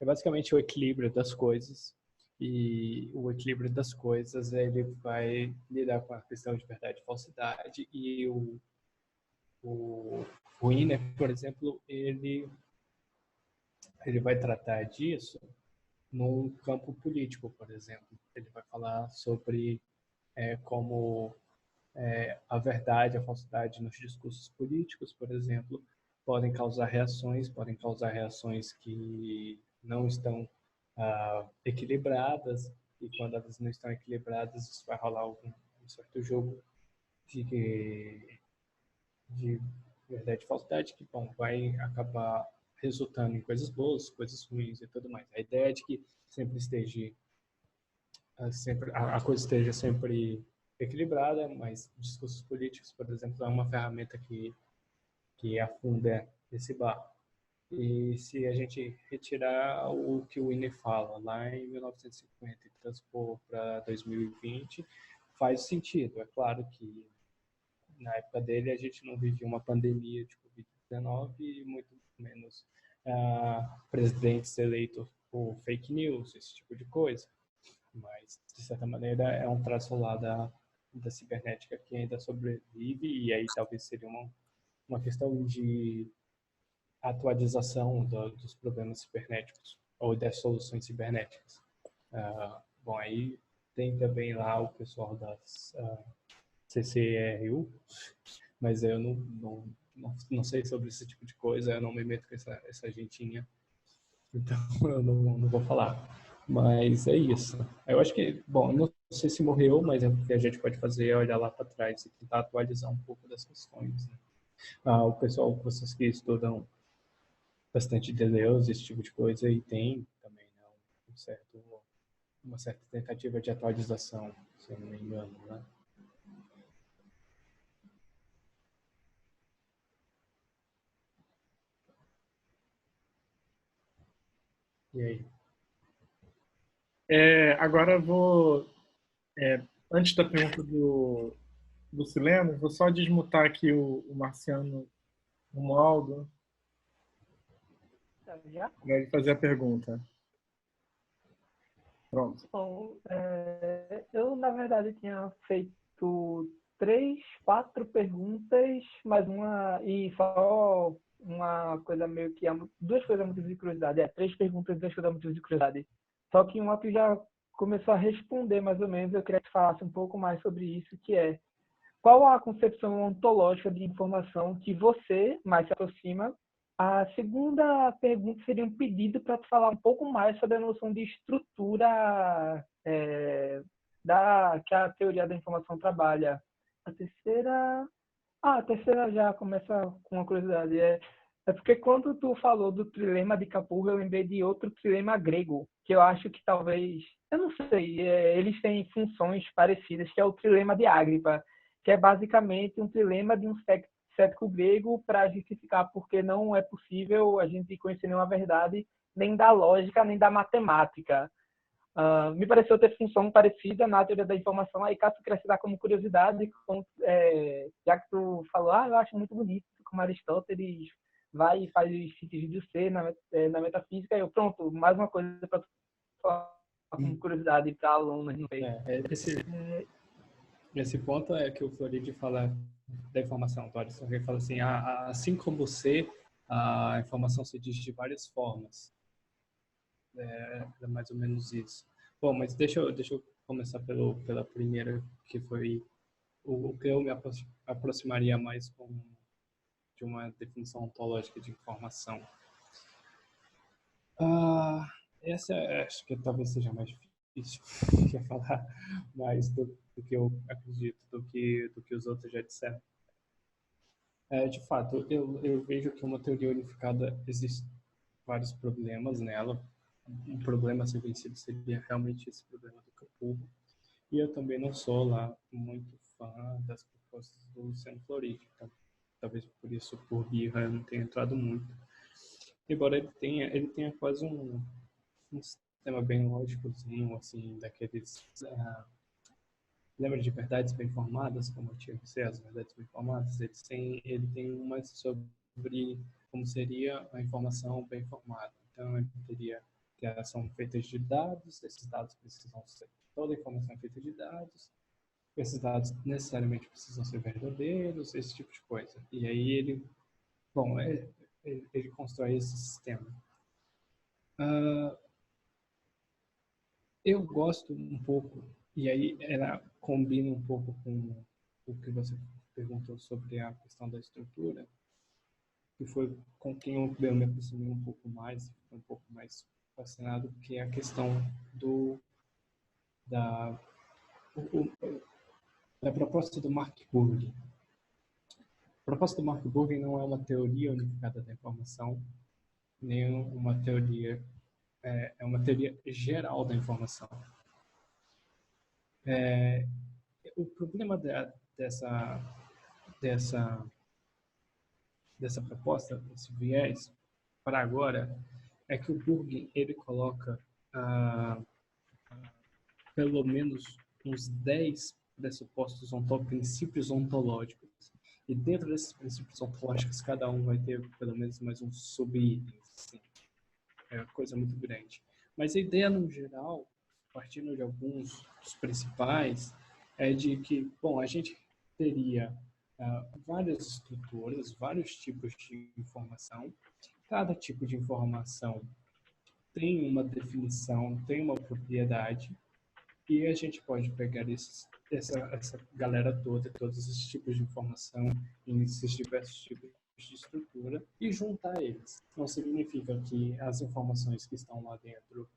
É basicamente o equilíbrio das coisas, e o equilíbrio das coisas ele vai lidar com a questão de verdade e falsidade, e o INE, por exemplo, ele vai tratar disso num campo político, por exemplo. Ele vai falar sobre como a verdade e a falsidade nos discursos políticos, por exemplo, podem causar reações que não estão equilibradas, e quando elas não estão equilibradas, isso vai rolar um certo jogo de verdade e falsidade, que bom, vai acabar resultando em coisas boas, coisas ruins e tudo mais. A ideia é de que a coisa esteja sempre equilibrada, mas discursos políticos, por exemplo, é uma ferramenta que afunda esse barco. E se a gente retirar o que o INE fala lá em 1950 e transpor para 2020, faz sentido. É claro que na época dele a gente não vivia uma pandemia de Covid-19 e muito menos presidentes eleitos por fake news, esse tipo de coisa. Mas, de certa maneira, é um traço lá da cibernética que ainda sobrevive, e aí talvez seria uma questão de atualização dos problemas cibernéticos ou das soluções cibernéticas. Bom, aí tem também lá o pessoal das CCRU, mas eu não sei sobre esse tipo de coisa, eu não me meto com essa gentinha, então eu não vou falar. Mas é isso. Eu acho que, bom, não sei se morreu, mas o que a gente pode fazer é olhar lá para trás e tentar atualizar um pouco das questões. Né? O pessoal, vocês que estudam bastante Deleuze, esse tipo de coisa, e tem também, né, uma certa tentativa de atualização, se eu não me engano, né? E aí? Agora eu vou, antes da pergunta do Sileno, vou só desmutar aqui o Marciano Romualdo Já? para ele fazer a pergunta. Pronto. Bom, eu, na verdade, tinha feito 4 perguntas, mais uma, e só uma coisa meio que, 2 coisas a motivo de curiosidade. 3 perguntas e 2 coisas a motivo de curiosidade. Só que uma tu já começou a responder, mais ou menos, eu queria que tu falasse um pouco mais sobre isso, que é, qual a concepção ontológica de informação que você mais se aproxima? A segunda pergunta seria um pedido para tu falar um pouco mais sobre a noção de estrutura que a teoria da informação trabalha. A terceira, a terceira já começa com uma curiosidade. É porque quando tu falou do trilema de Capurro, eu lembrei de outro trilema grego, que eu acho que talvez, eu não sei, eles têm funções parecidas, que é o trilema de Agripa, que é basicamente um trilema de um cético grego para justificar porque não é possível a gente conhecer nenhuma verdade, nem da lógica, nem da matemática. Me pareceu ter função parecida na teoria da informação. Aí, caso tu queira citar como curiosidade, já que tu falou, eu acho muito bonito como Aristóteles vai e faz os sentidos de ser na metafísica. Eu, pronto, mais uma coisa para tu falar como curiosidade para alunos, não sei. Esse ponto é que o Floride fala da informação, tá? Ele fala assim, assim como você, a informação se diz de várias formas. É mais ou menos isso. Bom, mas deixa eu começar pela primeira, que foi o que eu me aproximaria mais de uma definição ontológica de informação. Essa acho que talvez seja mais difícil, que é falar mais do que eu acredito, do que os outros já disseram. De fato, eu vejo que uma teoria unificada existe vários problemas nela. Um problema a ser vencido seria realmente esse problema do Capurro. E eu também não sou lá muito fã das propostas do Luciano Floridi, então talvez por isso, por birra, eu não tenha entrado muito. Embora ele tenha quase um sistema bem lógicozinho, assim, daqueles... lembra de verdades bem formadas, como tinha que ser as verdades bem formadas? Ele tem uma sobre como seria a informação bem formada. Então, ele teria criação feita de dados, esses dados precisam ser... Toda a informação é feita de dados, esses dados necessariamente precisam ser verdadeiros, esse tipo de coisa. E aí ele constrói esse sistema. Eu gosto um pouco, e aí ela combina um pouco com o que você perguntou sobre a questão da estrutura, que foi com quem eu me aproximei um pouco mais, um pouco mais fascinado, que é a questão da proposta do Mark Burg. A proposta do Mark Burg não é uma teoria unificada da informação, nem uma teoria, é uma teoria geral da informação. O problema dessa proposta, desse viés, para agora, é que o Burg ele coloca pelo menos uns 10 pressupostos princípios ontológicos. E dentro desses princípios ontológicos, cada um vai ter pelo menos mais um sub-item. Assim. É uma coisa muito grande. Mas a ideia, no geral, partindo de alguns dos principais, é de que, bom, a gente teria várias estruturas, vários tipos de informação. Cada tipo de informação tem uma definição, tem uma propriedade, e a gente pode pegar essa galera toda, todos esses tipos de informação, esses diversos tipos de estrutura, e juntar eles. Não significa que as informações que estão lá dentro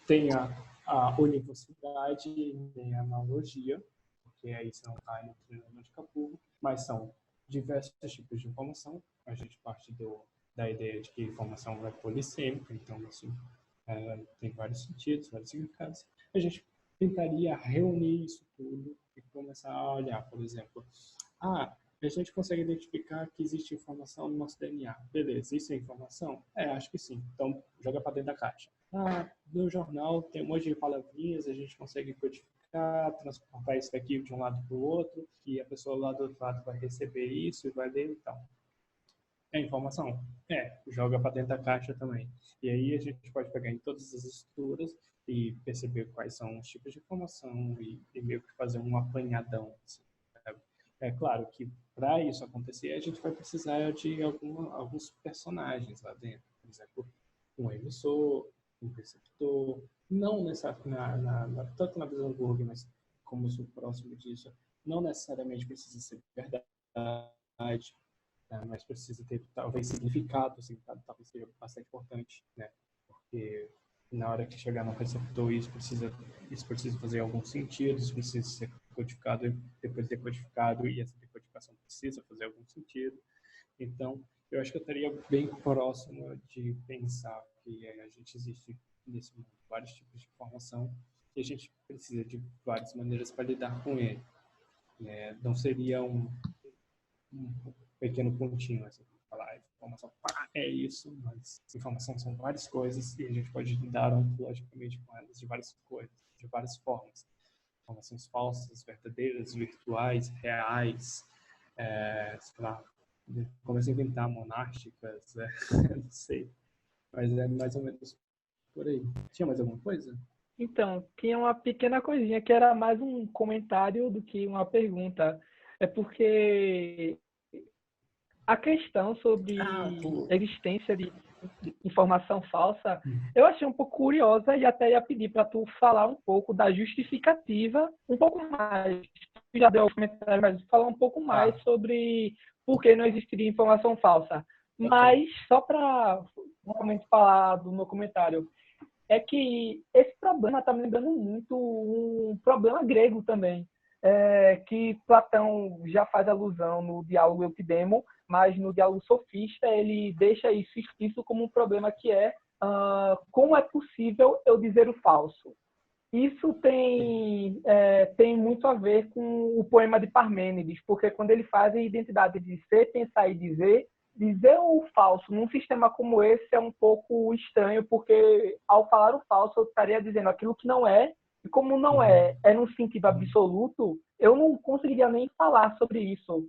tenha a universidade nem a analogia, porque aí você não cai no treinamento de Capurro, mas são diversos tipos de informação. A gente parte da ideia de que a informação é polissêmica, então assim, tem vários sentidos, vários significados. A gente tentaria reunir isso tudo e começar a olhar, por exemplo, a gente consegue identificar que existe informação no nosso DNA. Beleza, isso é informação? Acho que sim. Então, joga para dentro da caixa. No jornal tem um monte de palavrinhas, a gente consegue codificar, transportar isso daqui de um lado para o outro, e a pessoa lá do outro lado vai receber isso e vai ler e tal. É informação? Joga para dentro da caixa também. E aí a gente pode pegar em todas as estruturas e perceber quais são os tipos de informação e meio que fazer um apanhadão, assim, sabe? É claro que para isso acontecer, a gente vai precisar de alguns personagens lá dentro. Por exemplo, um emissor, um receptor, não necessariamente, tanto na visão do Burger, mas como o próximo disso, não necessariamente precisa ser verdade, mas precisa ter talvez significado. O significado talvez seja bastante importante, né? Porque na hora que chegar no receptor isso precisa fazer algum sentido, isso precisa ser codificado e depois decodificado, e essa decodificação precisa fazer algum sentido. Então, eu acho que eu estaria bem próximo de pensar que a gente existe nesse mundo vários tipos de informação e a gente precisa de várias maneiras para lidar com ele. Não seria um pequeno pontinho, assim, falar informação, é isso, mas informação são várias coisas e a gente pode lidar ontologicamente com elas de várias coisas, de várias formas. Informações falsas, verdadeiras, virtuais, reais, sei lá, começa a inventar monásticas, não sei, mas é mais ou menos por aí. Tinha mais alguma coisa? Então, tinha uma pequena coisinha que era mais um comentário do que uma pergunta. É porque a questão sobre a existência de informação falsa, eu achei um pouco curiosa e até ia pedir para tu falar um pouco da justificativa, um pouco mais, tu já deu os comentários, mas falar um pouco mais sobre por que não existiria informação falsa. Mas, só para realmente falar do meu comentário, é que esse problema está me lembrando muito um problema grego também, que Platão já faz alusão no diálogo Eutidemo, mas no diálogo sofista ele deixa isso explícito como um problema que é como é possível eu dizer o falso. Isso tem muito a ver com o poema de Parmênides, porque quando ele faz a identidade de ser, pensar e dizer o falso num sistema como esse é um pouco estranho, porque ao falar o falso eu estaria dizendo aquilo que não é, e como não é num sentido absoluto, eu não conseguiria nem falar sobre isso.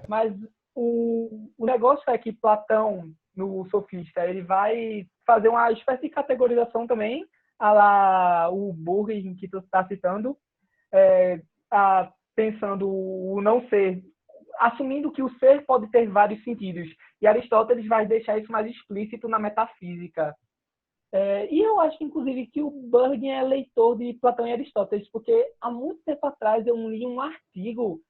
Mas o negócio é que Platão, no Sofista, ele vai fazer uma espécie de categorização também, a lá o Burger que tu está citando, pensando o não ser, assumindo que o ser pode ter vários sentidos. E Aristóteles vai deixar isso mais explícito na metafísica. E eu acho, inclusive, que o Burger é leitor de Platão e Aristóteles, porque há muito tempo atrás eu li um artigo,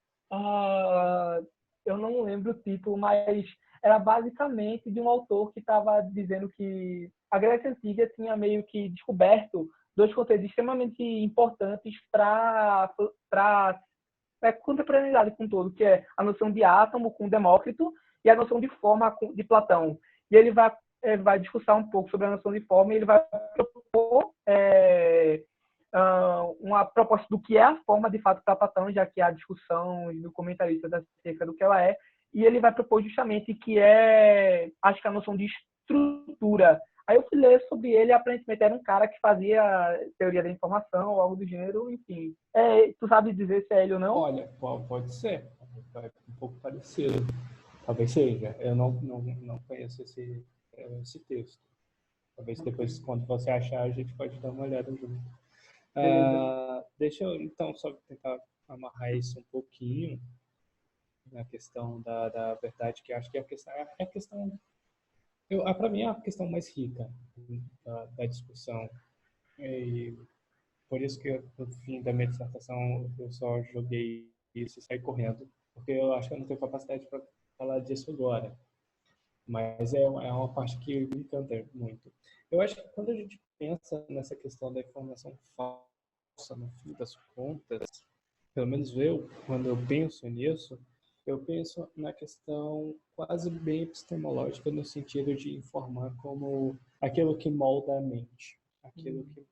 eu não lembro o título, mas era basicamente de um autor que estava dizendo que a Grécia Antiga tinha meio que descoberto dois conceitos extremamente importantes para a contemporaneidade com todo, que é a noção de átomo com Demócrito e a noção de forma de Platão. E ele vai discursar um pouco sobre a noção de forma e ele vai propor uma proposta do que é a forma de fato para Platão, já que há discussão do comentarista acerca do que ela é, e ele vai propor justamente que acho que a noção de estrutura. Aí eu fui ler sobre ele, aparentemente era um cara que fazia teoria da informação ou algo do gênero, enfim. Tu sabe dizer se é ele ou não? Olha, pode ser. É um pouco parecido. Talvez seja. Eu não conheço esse texto. Talvez depois, quando você achar, a gente pode dar uma olhada junto. Deixa eu, então, só tentar amarrar isso um pouquinho na questão da verdade, que eu acho que é a questão para mim é a questão mais rica da discussão. E por isso que no fim da minha dissertação eu só joguei isso e saí correndo, porque eu acho que eu não tenho capacidade para falar disso agora. Mas é uma parte que me encanta muito. Eu acho que quando a gente pensa nessa questão da informação falsa, no fim das contas, pelo menos quando eu penso nisso, eu penso na questão quase bem epistemológica, no sentido de informar como aquilo que molda a mente. Aquilo que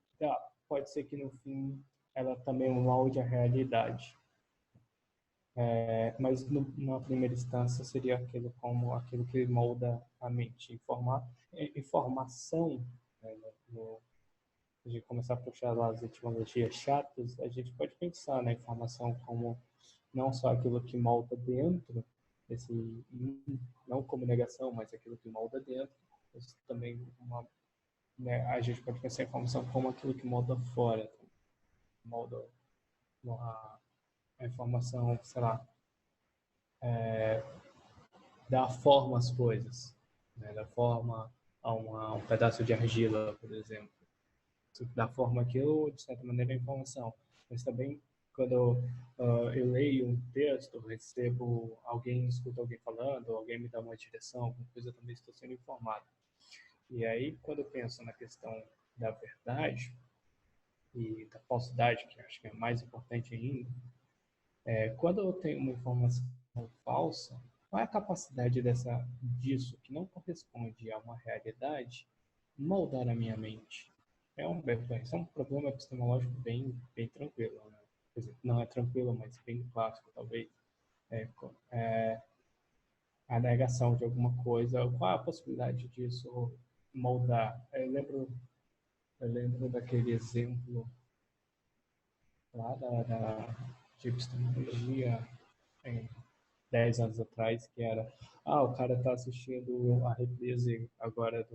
pode ser que no fim ela também molde a realidade. Mas numa primeira instância seria aquilo que molda a mente. Informação, né, se a gente começar a puxar lá as etimologias chatas, a gente pode pensar na informação como não só aquilo que molda dentro, não como negação, mas aquilo que molda dentro, mas também né, a gente pode pensar a informação como aquilo que molda fora, molda a informação, sei lá, dá forma às coisas, né? Dá forma a um pedaço de argila, por exemplo. Isso dá forma àquilo, de certa maneira, é informação. Mas também, quando eu leio um texto, escuto alguém falando, alguém me dá uma direção, alguma coisa, eu também estou sendo informado. E aí, quando eu penso na questão da verdade e da falsidade, que acho que é mais importante ainda, quando eu tenho uma informação falsa, qual é a capacidade disso, que não corresponde a uma realidade, moldar a minha mente? Isso é um problema epistemológico bem tranquilo, né? Quer dizer, não é tranquilo, mas bem clássico, talvez. A negação de alguma coisa, qual é a possibilidade disso moldar? Eu lembro daquele exemplo lá de epistemologia, 10 anos atrás, que era, o cara está assistindo a reprise agora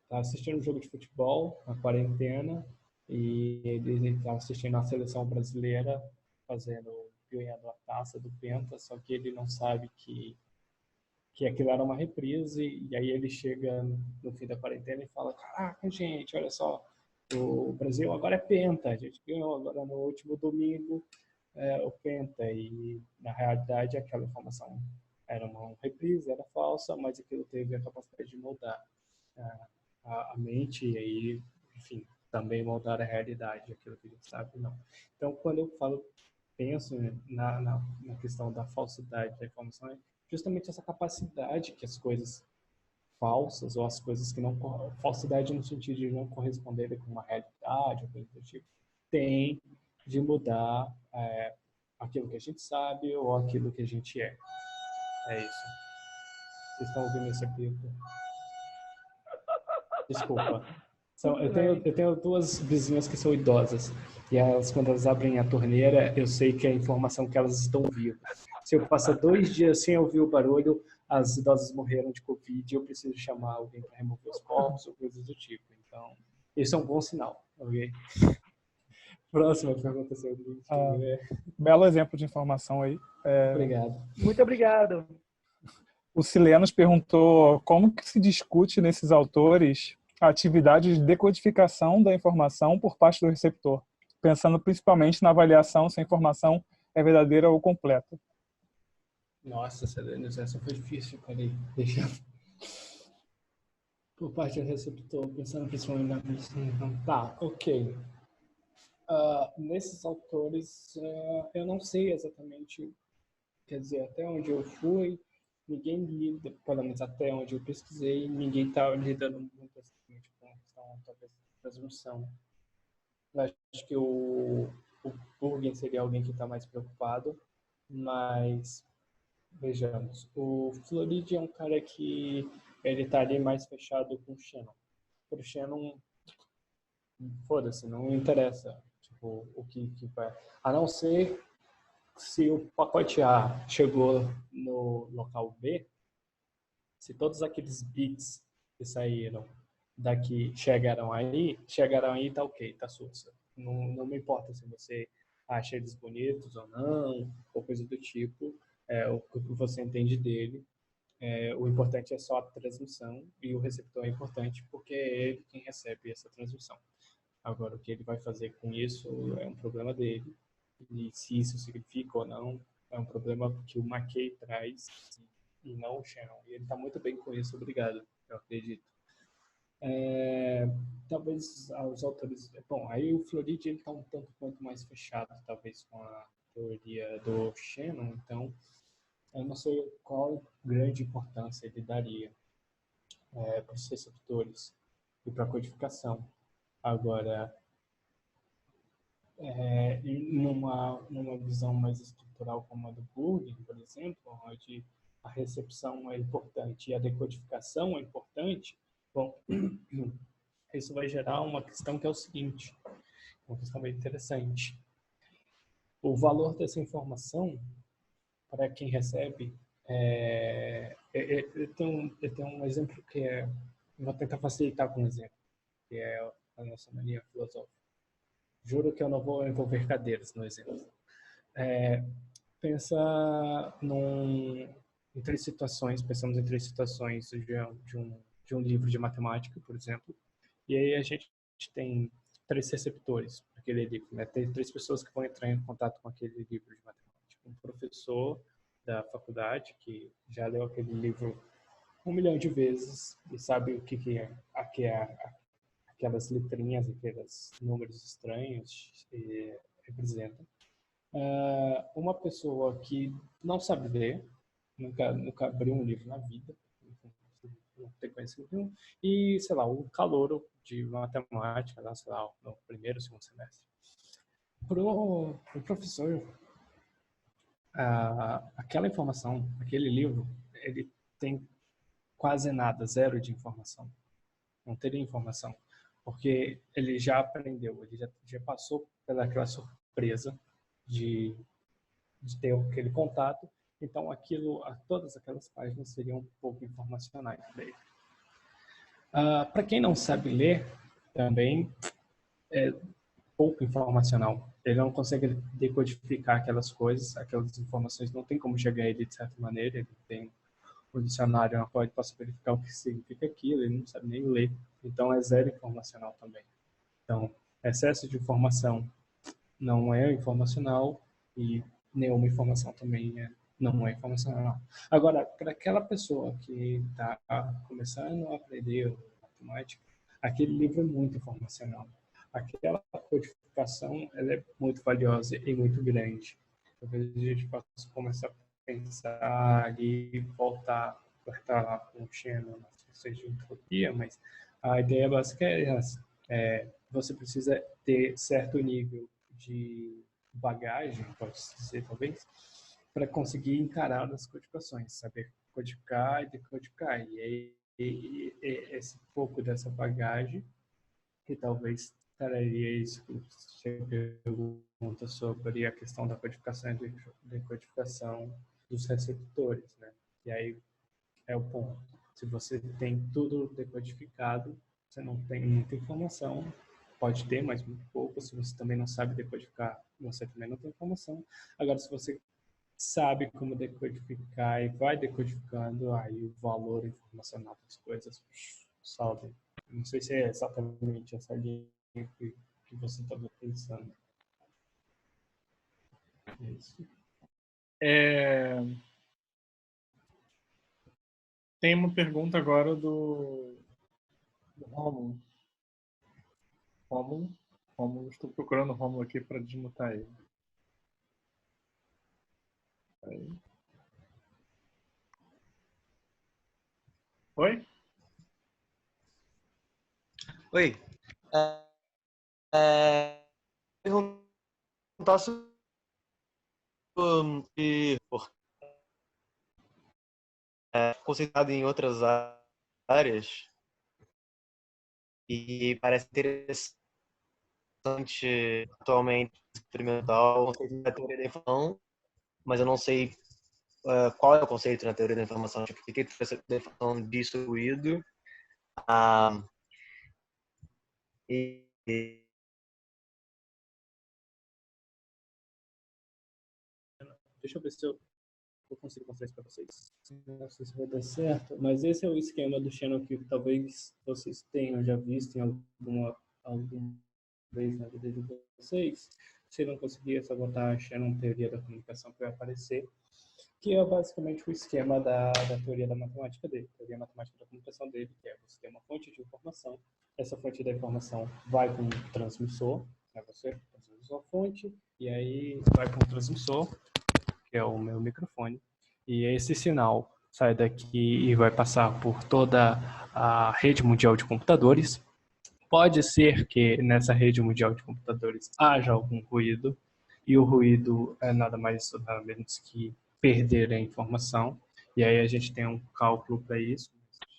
tá assistindo um jogo de futebol na quarentena e ele está assistindo a seleção brasileira ganhando a taça do Penta, só que ele não sabe que aquilo era uma reprise, e aí ele chega no fim da quarentena e fala: caraca, gente, olha só, o Brasil agora é Penta, a gente ganhou agora no último domingo o Penta, e na realidade aquela informação era uma reprise, era falsa, mas aquilo teve a capacidade de moldar a mente e aí, enfim, também moldar a realidade, aquilo que a gente sabe, não. Então, quando eu penso na questão da falsidade da informação, é justamente essa capacidade que as coisas falsas ou as coisas que não... Falsidade no sentido de não corresponderem com uma realidade ou coisa do tipo, tem de mudar aquilo que a gente sabe ou aquilo que a gente é. É isso. Vocês estão ouvindo esse apito? Desculpa. Eu tenho duas vizinhas que são idosas. E elas, quando elas abrem a torneira, eu sei que é a informação que elas estão vivas. Se eu passar 2 dias sem ouvir o barulho, as idosas morreram de Covid e eu preciso chamar alguém para remover os povos ou coisas do tipo. Então, isso é um bom sinal. Ok? Próxima pergunta, seu Luiz. Belo exemplo de informação aí. Obrigado. Muito obrigado. O Silenos perguntou como que se discute nesses autores a atividade de decodificação da informação por parte do receptor, pensando principalmente na avaliação se a informação é verdadeira ou completa. Nossa, Silenos, essa foi difícil. Peraí, deixa eu... Por parte do receptor, pensando principalmente na avaliação. Tá, ok. Nesses autores, eu não sei exatamente, quer dizer, até onde eu fui, ninguém lida, pelo menos até onde eu pesquisei, ninguém está lidando muito exatamente com a questão, talvez, da presunção. Eu acho que o Burgen seria alguém que está mais preocupado, mas vejamos, o Floridi é um cara que ele está ali mais fechado com o Shannon. Para o Shannon, foda-se, não interessa tipo, o que vai. A não ser se o pacote A chegou no local B, se todos aqueles bits que saíram daqui chegaram aí, tá ok, tá sussa. Não me importa se você acha eles bonitos ou não, ou coisa do tipo, o que você entende dele. O importante é só a transmissão e o receptor é importante porque é ele quem recebe essa transmissão. Agora, o que ele vai fazer com isso é um problema dele. E se isso significa ou não, é um problema que o McKay traz e não o Shannon. E ele está muito bem com isso, obrigado, eu acredito. Talvez os autores... Bom, aí o Floridi está um tanto quanto mais fechado, talvez, com a teoria do Shannon, então eu não sei qual grande importância ele daria para os receptores e para a codificação. Agora, E numa visão mais estrutural como a do Burger, por exemplo, onde a recepção é importante e a decodificação é importante, bom, isso vai gerar uma questão que é o seguinte, uma questão bem interessante. O valor dessa informação para quem recebe, eu tenho um exemplo que vou tentar facilitar com um exemplo, que é a nossa mania filosófica. Juro que eu não vou envolver cadeiras no exemplo. Pensa em três situações, pensamos em três situações de um livro de matemática, por exemplo, e aí a gente tem três receptores para aquele livro, né? Tem três pessoas que vão entrar em contato com aquele livro de matemática. Um professor da faculdade que já leu aquele livro 1 milhão de vezes e sabe o que é aquelas letrinhas, aqueles números estranhos representam. Uma pessoa que não sabe ler, nunca abriu um livro na vida, não tem conhecimento nenhum, e, sei lá, o calouro de matemática, lá, sei lá, no primeiro, segundo semestre. Pro professor, aquela informação, aquele livro, ele tem quase nada, zero de informação. Não teria informação, porque ele já aprendeu, ele já passou pelaquela surpresa de ter aquele contato, então todas aquelas páginas seriam um pouco informacionais para ele. Para quem não sabe ler, também é pouco informacional. Ele não consegue decodificar aquelas coisas, aquelas informações não tem como chegar a ele de certa maneira, ele tem o dicionário na qual ele possa verificar o que significa aquilo, ele não sabe nem ler, então é zero informacional também. Então, excesso de informação não é informacional e nenhuma informação também não é informacional. Agora, para aquela pessoa que está começando a aprender matemática, aquele livro é muito informacional. Aquela codificação ela é muito valiosa e muito grande. Talvez a gente possa começar a pensar e voltar com o Shannon na ciência de entropia, mas a ideia básica é essa. Você precisa ter certo nível de bagagem, pode-se dizer talvez, para conseguir encarar as codificações, saber codificar e decodificar. E aí esse pouco dessa bagagem que talvez traria isso que você pergunta sobre a questão da codificação e decodificação dos receptores, né? E aí é o ponto. Se você tem tudo decodificado, você não tem muita informação, pode ter, mas muito pouco. Se você também não sabe decodificar, você também não tem informação. Agora, se você sabe como decodificar e vai decodificando, aí o valor informacional das coisas sobe. Não sei se é exatamente essa linha que você estava pensando. Isso. Tem uma pergunta agora do Rômulo. Rômulo, estou procurando o Rômulo aqui para desmutar ele. Aí. Oi? Oi. Perguntar sobre conceituado em outras áreas e parece interessante atualmente experimental o conceito da teoria da informação, mas eu não sei qual é o conceito na teoria da informação, tipo, o que é da informação distribuído Deixa eu ver se eu consigo mostrar isso para vocês. Não sei se vai dar certo, mas esse é o esquema do Shannon que talvez vocês tenham já visto em alguma vez na vida de vocês. Se não conseguir, é só botar Shannon teoria da comunicação que vai aparecer, que é basicamente o esquema da teoria da matemática dele, teoria matemática da comunicação dele, que é você tem uma fonte de informação, essa fonte da informação vai para um transmissor, você transmite a fonte, e aí vai para um transmissor, que é o meu microfone, e esse sinal sai daqui e vai passar por toda a rede mundial de computadores, Pode ser que nessa rede mundial de computadores haja algum ruído, e o ruído é nada mais nada menos que perder a informação, e aí a gente tem um cálculo para isso,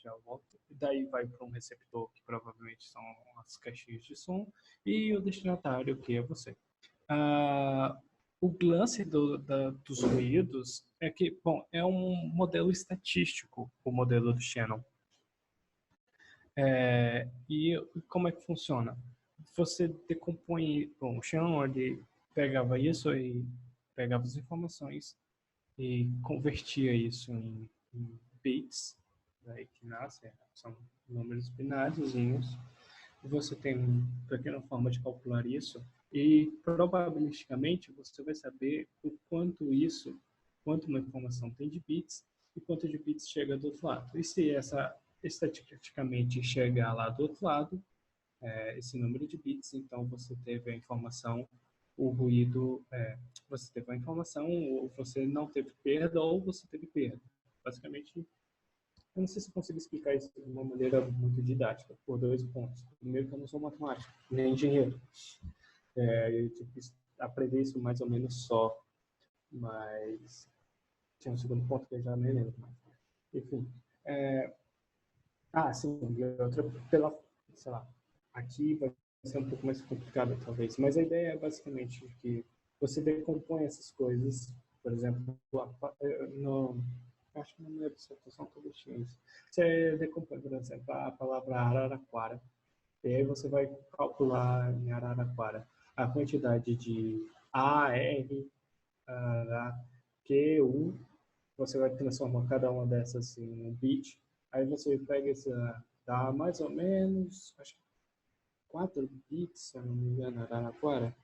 já volto. E daí vai para um receptor, que provavelmente são as caixinhas de som, e o destinatário, que é você. O lance dos ruídos é que, bom, é um modelo estatístico, o modelo do Shannon. E como é que funciona? Você decompõe, bom, o Shannon, ele pegava isso e pegava as informações e convertia isso em bits, daí que nasce, são números bináriozinhos. Você tem uma pequena forma de calcular isso e probabilisticamente você vai saber o quanto uma informação tem de bits e quanto de bits chega do outro lado. E se essa estatisticamente chegar lá do outro lado, esse número de bits, então você teve a informação, o ruído, você teve a informação, ou você não teve perda, ou você teve perda. Basicamente, eu não sei se eu consigo explicar isso de uma maneira muito didática, por 2 pontos. Primeiro, que eu não sou matemático, nem engenheiro. Eu tive que aprender isso mais ou menos só, mas tinha um segundo ponto que eu já nem lembro mais. Enfim. Sim, e outra, sei lá, aqui vai ser um pouco mais complicado, talvez, mas a ideia é basicamente que você decompõe essas coisas, por exemplo, acho que na minha dissertação talvez tinha isso. Você decompõe, por exemplo, a palavra Araraquara, e aí você vai calcular em Araraquara a quantidade de A, R, Q, U, você vai transformar cada uma dessas em um bit. Aí você pega dá mais ou menos, acho que 4 bits, se eu não me engano, Araraquara.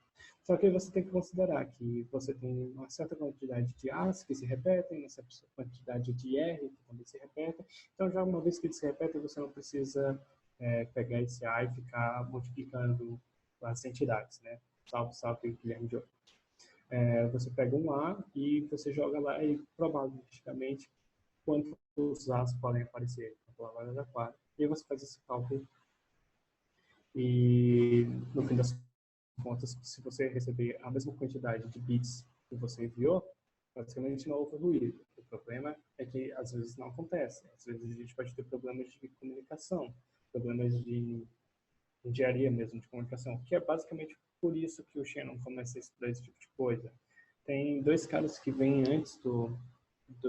Só que você tem que considerar que você tem uma certa quantidade de A's que se repetem, uma certa quantidade de R que também se repetem. Então, já uma vez que eles se repetem, você não precisa pegar esse A e ficar multiplicando as entidades, né? Salve, Guilherme de Ouro. Você pega um A e você joga lá e probabilmente quantos A's podem aparecer na palavra Araraquara. E aí você faz esse cálculo e no fim das contas, se você receber a mesma quantidade de bits que você enviou, basicamente não houve ruído. O problema é que às vezes não acontece. Às vezes a gente pode ter problemas de comunicação, problemas de engenharia mesmo, de comunicação, que é basicamente por isso que o Shannon começa a estudar esse tipo de coisa. Tem 2 caras que vêm antes do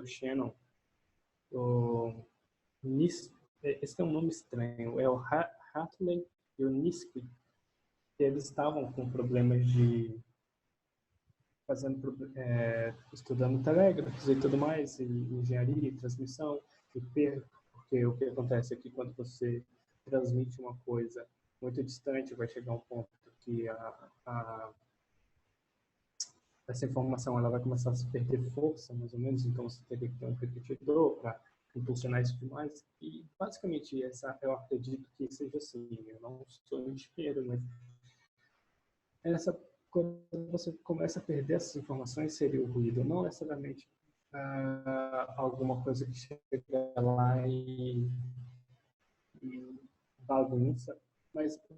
Shannon. Esse tem um nome estranho, é o Hartley e o Niski. Eles estavam com problemas de estudando telégrafos e tudo mais, e engenharia e transmissão, porque o que acontece é que quando você transmite uma coisa muito distante, vai chegar um ponto que essa informação ela vai começar a se perder força, mais ou menos, então você teria que ter um repetidor para impulsionar isso demais. E basicamente eu acredito que seja assim. Eu não sou engenheiro, mas quando você começa a perder essas informações, seria o ruído, não necessariamente alguma coisa que chega lá e bagunça, mas o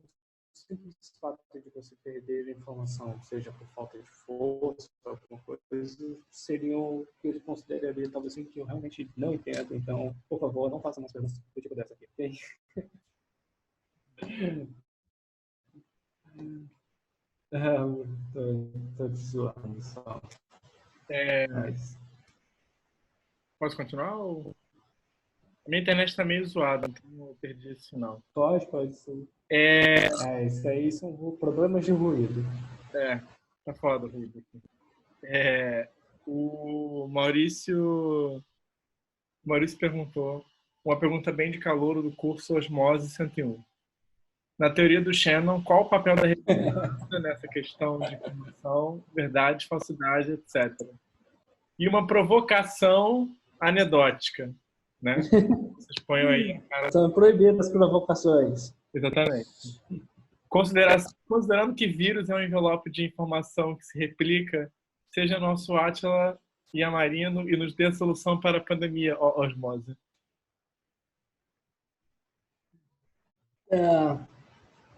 simples fato de você perder a informação, seja por falta de força, alguma coisa, seria o que ele consideraria talvez assim, que eu realmente não entendo. Então, por favor, não faça mais perguntas do tipo dessa aqui, ok? Tô te zoando só. Mas... Posso continuar? Ou... A minha internet está meio zoada, então eu perdi esse sinal. Pode sim. Isso aí são problemas de ruído. Tá foda o ruído aqui. O Maurício perguntou uma pergunta bem de calouro do curso Osmose 101. Na teoria do Shannon, qual o papel da relevância nessa questão de informação, verdade, falsidade, etc. E uma provocação anedótica, né? Vocês ponham aí. Cara... São proibidas as provocações. Exatamente. Considerando que vírus é um envelope de informação que se replica, seja nosso Átila e Amarino e nos dê a solução para a pandemia, Osmose.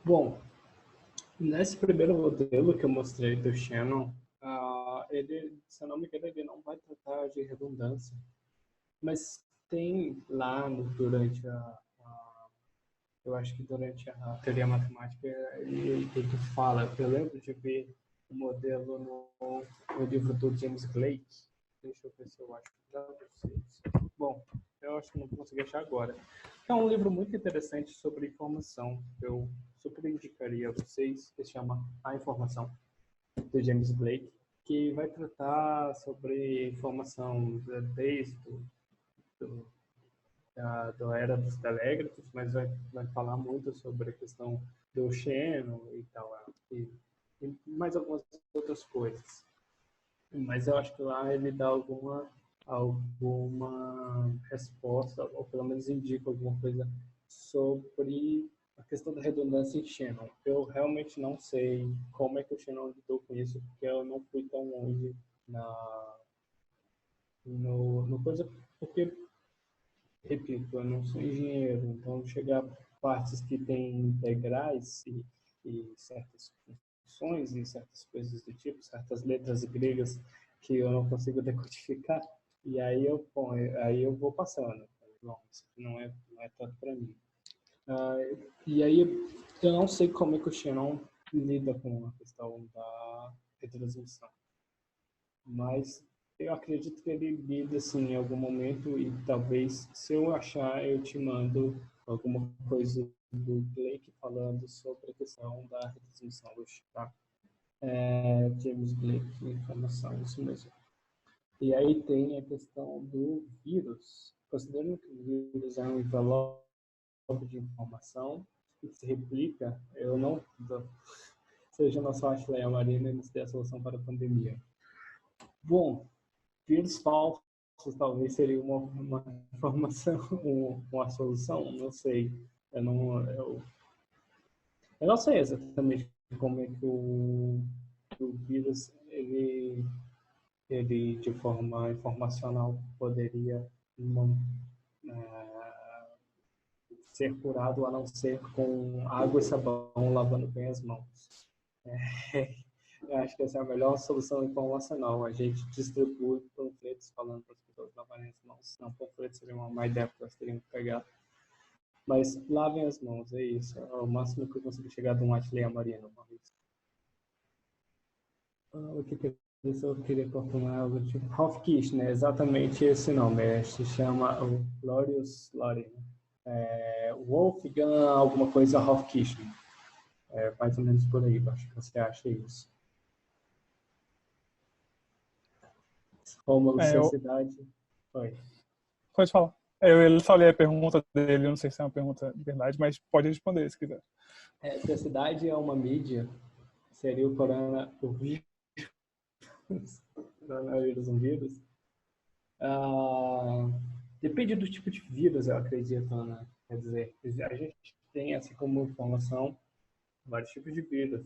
Bom, nesse primeiro modelo que eu mostrei do Shannon, ele, se eu não me engano, ele não vai tratar de redundância. Mas tem lá eu acho que durante a teoria matemática ele fala, eu lembro de ver o modelo no livro do James Blake. Deixa eu ver se eu acho para vocês. Bom, eu acho que não consegui achar agora. É um livro muito interessante sobre informação. Eu super indicaria a vocês, que se chama A Informação, do James Blake, que vai tratar sobre informação desde da era dos telégrafos, mas vai falar muito sobre a questão do Shannon e tal, e mais algumas outras coisas. Mas eu acho que lá ele dá alguma resposta, ou pelo menos indica alguma coisa sobre a questão da redundância em Shannon. Eu realmente não sei como é que o Shannon lidou com isso, porque eu não fui tão longe no coisa, porque, repito, eu não sou engenheiro, então chegar a partes que têm integrais e certas funções e certas coisas do tipo, certas letras gregas que eu não consigo decodificar, e aí eu vou passando. Bom, isso aqui não é tanto para mim. E aí eu não sei como é que o Shannon lida com a questão da retransmissão, mas eu acredito que ele lida assim em algum momento e talvez, se eu achar, eu te mando alguma coisa do Blake falando sobre a questão da retransmissão luz, tá? James Blake, informação, isso mesmo. E aí tem a questão do vírus. Considerando que o vírus é um envelope de informação que se replica, eu não seja nosso Ashley Marina e nos dê a solução para a pandemia. Bom, vírus falsos talvez seria uma informação, uma solução, não sei. Eu não sei exatamente como é que o vírus ele de forma informacional poderia ser curado a não ser com água e sabão lavando bem as mãos. Eu acho que essa é a melhor solução informacional. A gente distribui panfletos falando para as pessoas lavarem as mãos. Não, panfletos seria uma má ideia, porque elas teriam que pegar. Mas lavem as mãos, é isso. É o máximo que eu consegui chegar de um Ashley Marino uma vez. O que eu queria confirmar algo tipo Ralph Kirchner, exatamente esse nome. Se chama o Glorious Lottie. Wolfgang, alguma coisa Ralph Kirchner. Mais ou menos por aí, acho que você acha isso. Rômulo, sua cidade. Oi. Pode falar. Eu só li a pergunta dele, eu não sei se é uma pergunta de verdade, mas pode responder se quiser. Sua cidade é uma mídia, seria o coronavírus, um vírus. Depende do tipo de vírus, eu acredito, né? Quer dizer, a gente tem, assim como informação, vários tipos de vírus.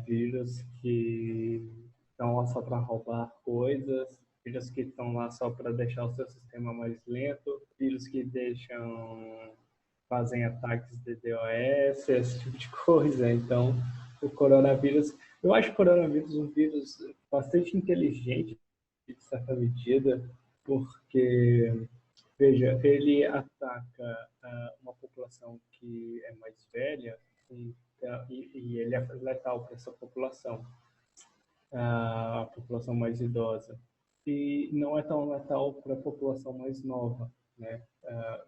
Vírus que estão lá só para roubar coisas, vírus que estão lá só para deixar o seu sistema mais lento, vírus que fazem ataques de DDoS, esse tipo de coisa. Então, o coronavírus, eu acho o coronavírus um vírus bastante inteligente, de certa medida, porque, veja, ele ataca uma população que é mais velha e ele é letal para essa população, a população mais idosa. E não é tão letal para a população mais nova, né?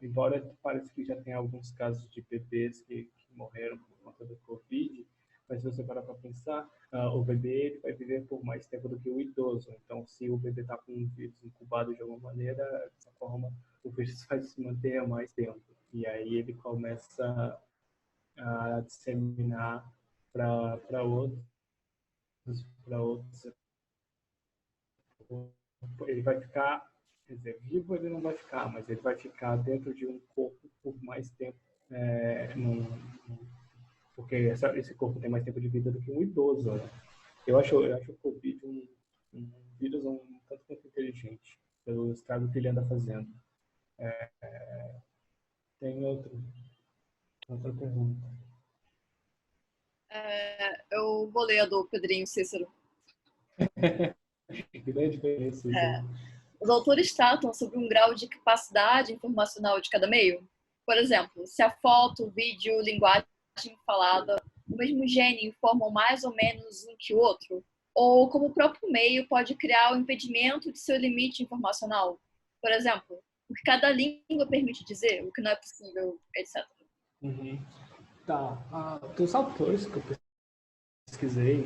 Embora pareça que já tem alguns casos de bebês que morreram por conta do Covid, mas se você parar para pensar, o bebê ele vai viver por mais tempo do que o idoso. Então, se o bebê está com um vírus incubado de alguma maneira, dessa forma, o vírus vai se manter há mais tempo. E aí ele começa a disseminar para outros. Ele vai ficar, quer dizer, vivo ele não vai ficar, mas ele vai ficar dentro de um corpo por mais tempo, porque esse corpo tem mais tempo de vida do que um idoso, né? Eu acho o Covid um vírus um tanto quanto inteligente, pelo estrago que ele anda fazendo. Tem outra pergunta. Eu vou ler a do Pedrinho Cícero. Grande diferença. Os autores tratam sobre um grau de capacidade informacional de cada meio. Por exemplo, se a foto, o vídeo, linguagem falada, o mesmo gênio informam mais ou menos um que o outro, ou como o próprio meio pode criar o impedimento de seu limite informacional. Por exemplo, o que cada língua permite dizer, o que não é possível, etc. Uhum. Tá. Dos autores que eu pesquisei,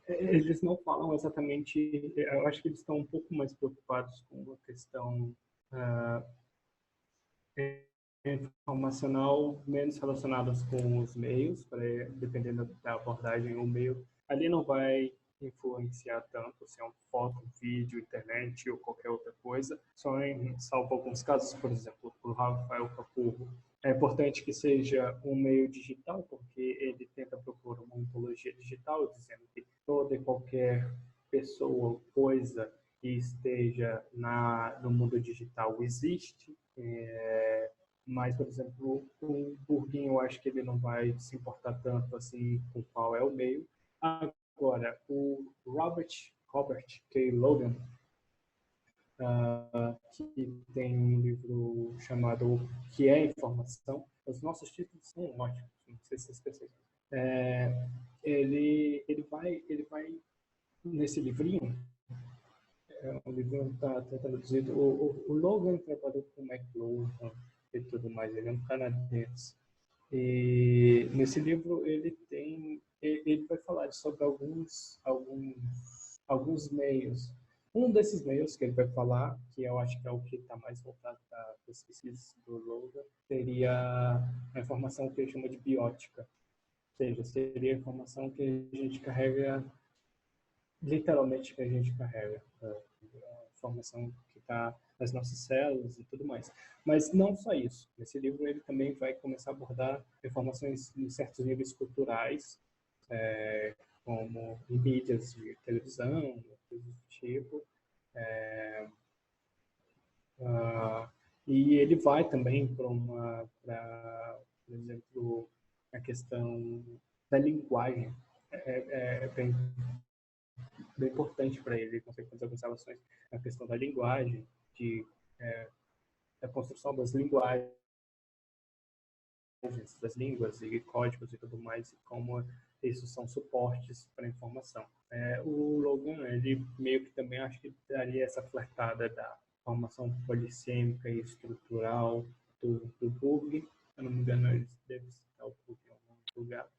eles não falam exatamente. Eu acho que eles estão um pouco mais preocupados com a questão informacional, menos relacionadas com os meios, dependendo da abordagem, o meio ali não vai influenciar tanto se é uma foto, vídeo, internet ou qualquer outra coisa, só em salvo alguns casos, por exemplo, para o Rafael Capurro. É importante que seja um meio digital, porque ele tenta propor uma ontologia digital, dizendo que toda e qualquer pessoa ou coisa que esteja no mundo digital existe. Mas, por exemplo, o Burguinho, eu acho que ele não vai se importar tanto assim com qual é o meio. Agora, o Robert K. Logan, que tem um livro chamado O que é Informação. Os nossos títulos são ótimos, não sei se vocês percebem. Ele vai nesse livrinho, o livro está traduzido, o Logan trabalhou com o McLuhan e tudo mais, ele é um canadense. E nesse livro ele vai falar sobre alguns meios. Um desses meios que ele vai falar, que eu acho que é o que está mais voltado para as pesquisas do Logan, seria a informação que ele chama de biótica. Ou seja, seria a informação que a gente carrega, literalmente que a gente carrega. A informação que está nas nossas células e tudo mais. Mas não só isso. Nesse livro ele também vai começar a abordar informações em certos níveis culturais, como em mídias de televisão, coisas do tipo. E ele vai também para, por exemplo, a questão da linguagem. É bem importante para ele. Ele consegue fazer algumas relações na questão da linguagem, da construção das linguagens, das línguas e códigos e tudo mais, e como isso são suportes para a informação. O Logan, ele meio que também acho que daria essa flertada da formação polissêmica e estrutural do Burg. Se eu não me engano, ele deve citar o Burg em algum lugar.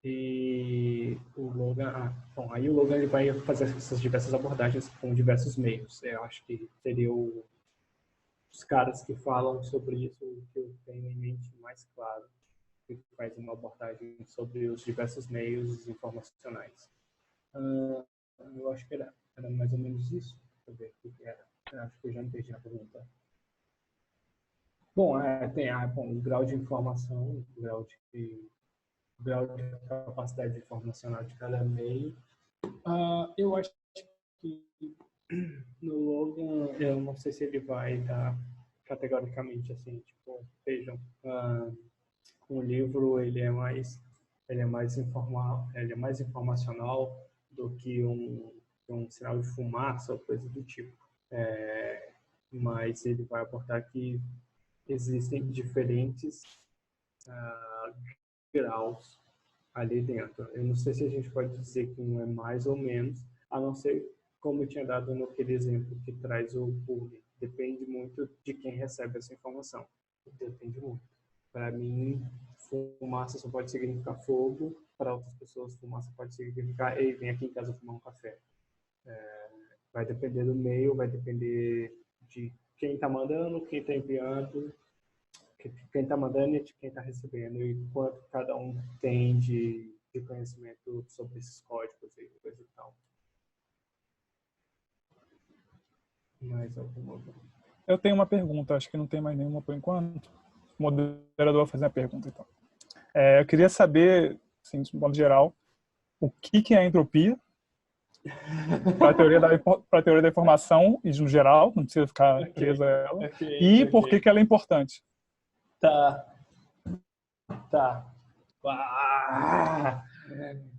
E o Logan, aí o Logan ele vai fazer essas diversas abordagens com diversos meios. Eu acho que seria os caras que falam sobre isso que eu tenho em mente mais claro, que faz uma abordagem sobre os diversos meios informacionais. Eu acho que era mais ou menos isso. Deixa eu ver o que era. Eu acho que eu já me perdi na pergunta. Bom, tem o grau de informação, o grau de capacidade informacional de cada meio. Eu acho que no Logan, eu não sei se ele vai dar categoricamente assim, tipo, vejam, um livro ele é mais informal, ele é mais informacional do que um sinal de fumaça ou coisa do tipo. Mas ele vai aportar que existem diferentes graus ali dentro. Eu não sei se a gente pode dizer que um é mais ou menos, a não ser como eu tinha dado naquele exemplo que traz o Burg. Depende muito de quem recebe essa informação. Depende muito. Para mim, fumaça só pode significar fogo. Para outras pessoas, fumaça pode significar ei, vem aqui em casa tomar um café. Vai depender do meio, vai depender de quem está mandando, quem está enviando, quem está mandando e de quem está recebendo, e quanto cada um tem de conhecimento sobre esses códigos e coisa e tal. Mais alguma? Eu tenho uma pergunta, acho que não tem mais nenhuma por enquanto. O moderador vai fazer a pergunta, então. Eu queria saber, assim, de modo geral, o que é a entropia para a teoria da informação e no geral, não precisa ficar presa a ela, e por que ela é importante. Tá. Tá.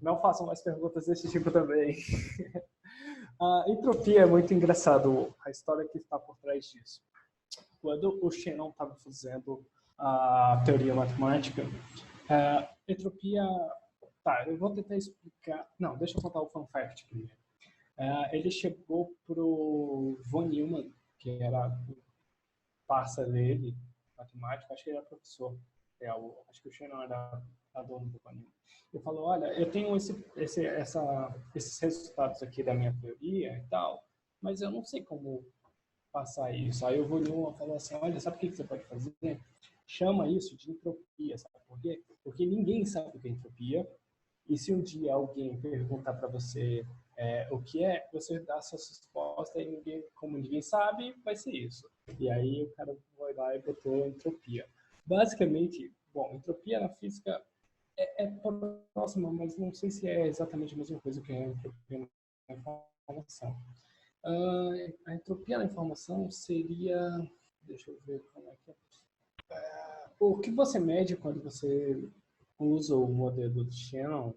Não façam mais perguntas desse tipo também. A entropia é muito engraçado, a história que está por trás disso. Quando o Shannon estava fazendo a teoria matemática, entropia... Tá, eu vou tentar explicar... Não, deixa eu contar o fun fact primeiro. Ele chegou pro von Neumann, que era o parceiro dele, matemático, acho que ele era professor. Acho que o Shannon era dono do von Neumann. Ele falou, olha, eu tenho esses resultados aqui da minha teoria e tal, mas eu não sei como passar isso. Aí o von Neumann falou assim, olha, sabe o que você pode fazer? Chama isso de entropia, sabe por quê? Porque ninguém sabe o que é entropia, e se um dia alguém perguntar para você o que é, você dá a sua resposta e como ninguém sabe, vai ser isso. E aí o cara foi lá e botou entropia. Basicamente, bom, entropia na física é próxima, mas não sei se é exatamente a mesma coisa que a entropia na informação. A entropia na informação seria... Deixa eu ver como é que é. O que você mede quando você usa o modelo de Shannon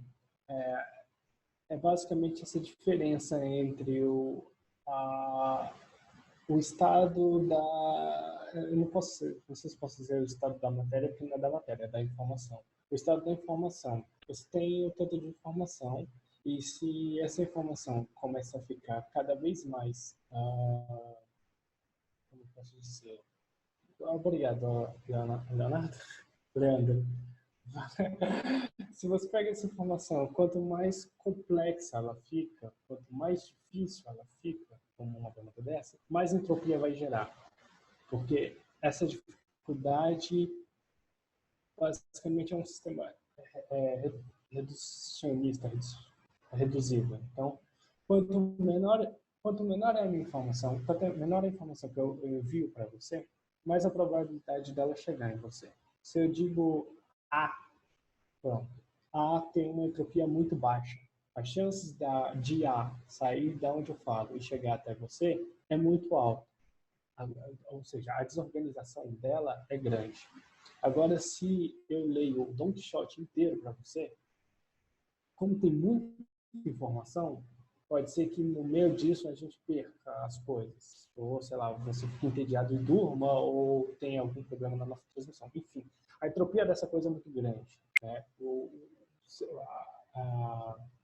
é basicamente essa diferença entre o estado da... Eu não sei se posso dizer o estado da matéria, porque não é da matéria, é da informação. O estado da informação. Você tem o tanto de informação, e se essa informação começa a ficar cada vez mais... como posso dizer? Obrigado, Leonardo. Leandro. Se você pega essa informação, quanto mais complexa ela fica, quanto mais difícil ela fica, como uma pergunta dessa, mais entropia vai gerar. Porque essa dificuldade basicamente é um sistema reducionista, reduzido. Então, quanto menor é a minha informação, quanto menor a informação que eu envio para você, mais a probabilidade dela chegar em você. Se eu digo A, pronto, A tem uma entropia muito baixa. As chances de A sair da onde eu falo e chegar até você é muito alta. Ou seja, a desorganização dela é grande. Agora, se eu leio o Don Quixote inteiro para você, como tem muita informação, pode ser que no meio disso a gente perca as coisas. Ou, sei lá, você fique entediado e durma, ou tem algum problema na nossa transmissão. Enfim, a entropia dessa coisa é muito grande, né?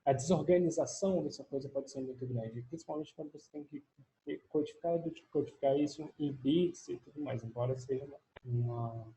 A desorganização dessa coisa pode ser muito grande, principalmente quando você tem que codificar isso em bits e tudo mais, embora seja uma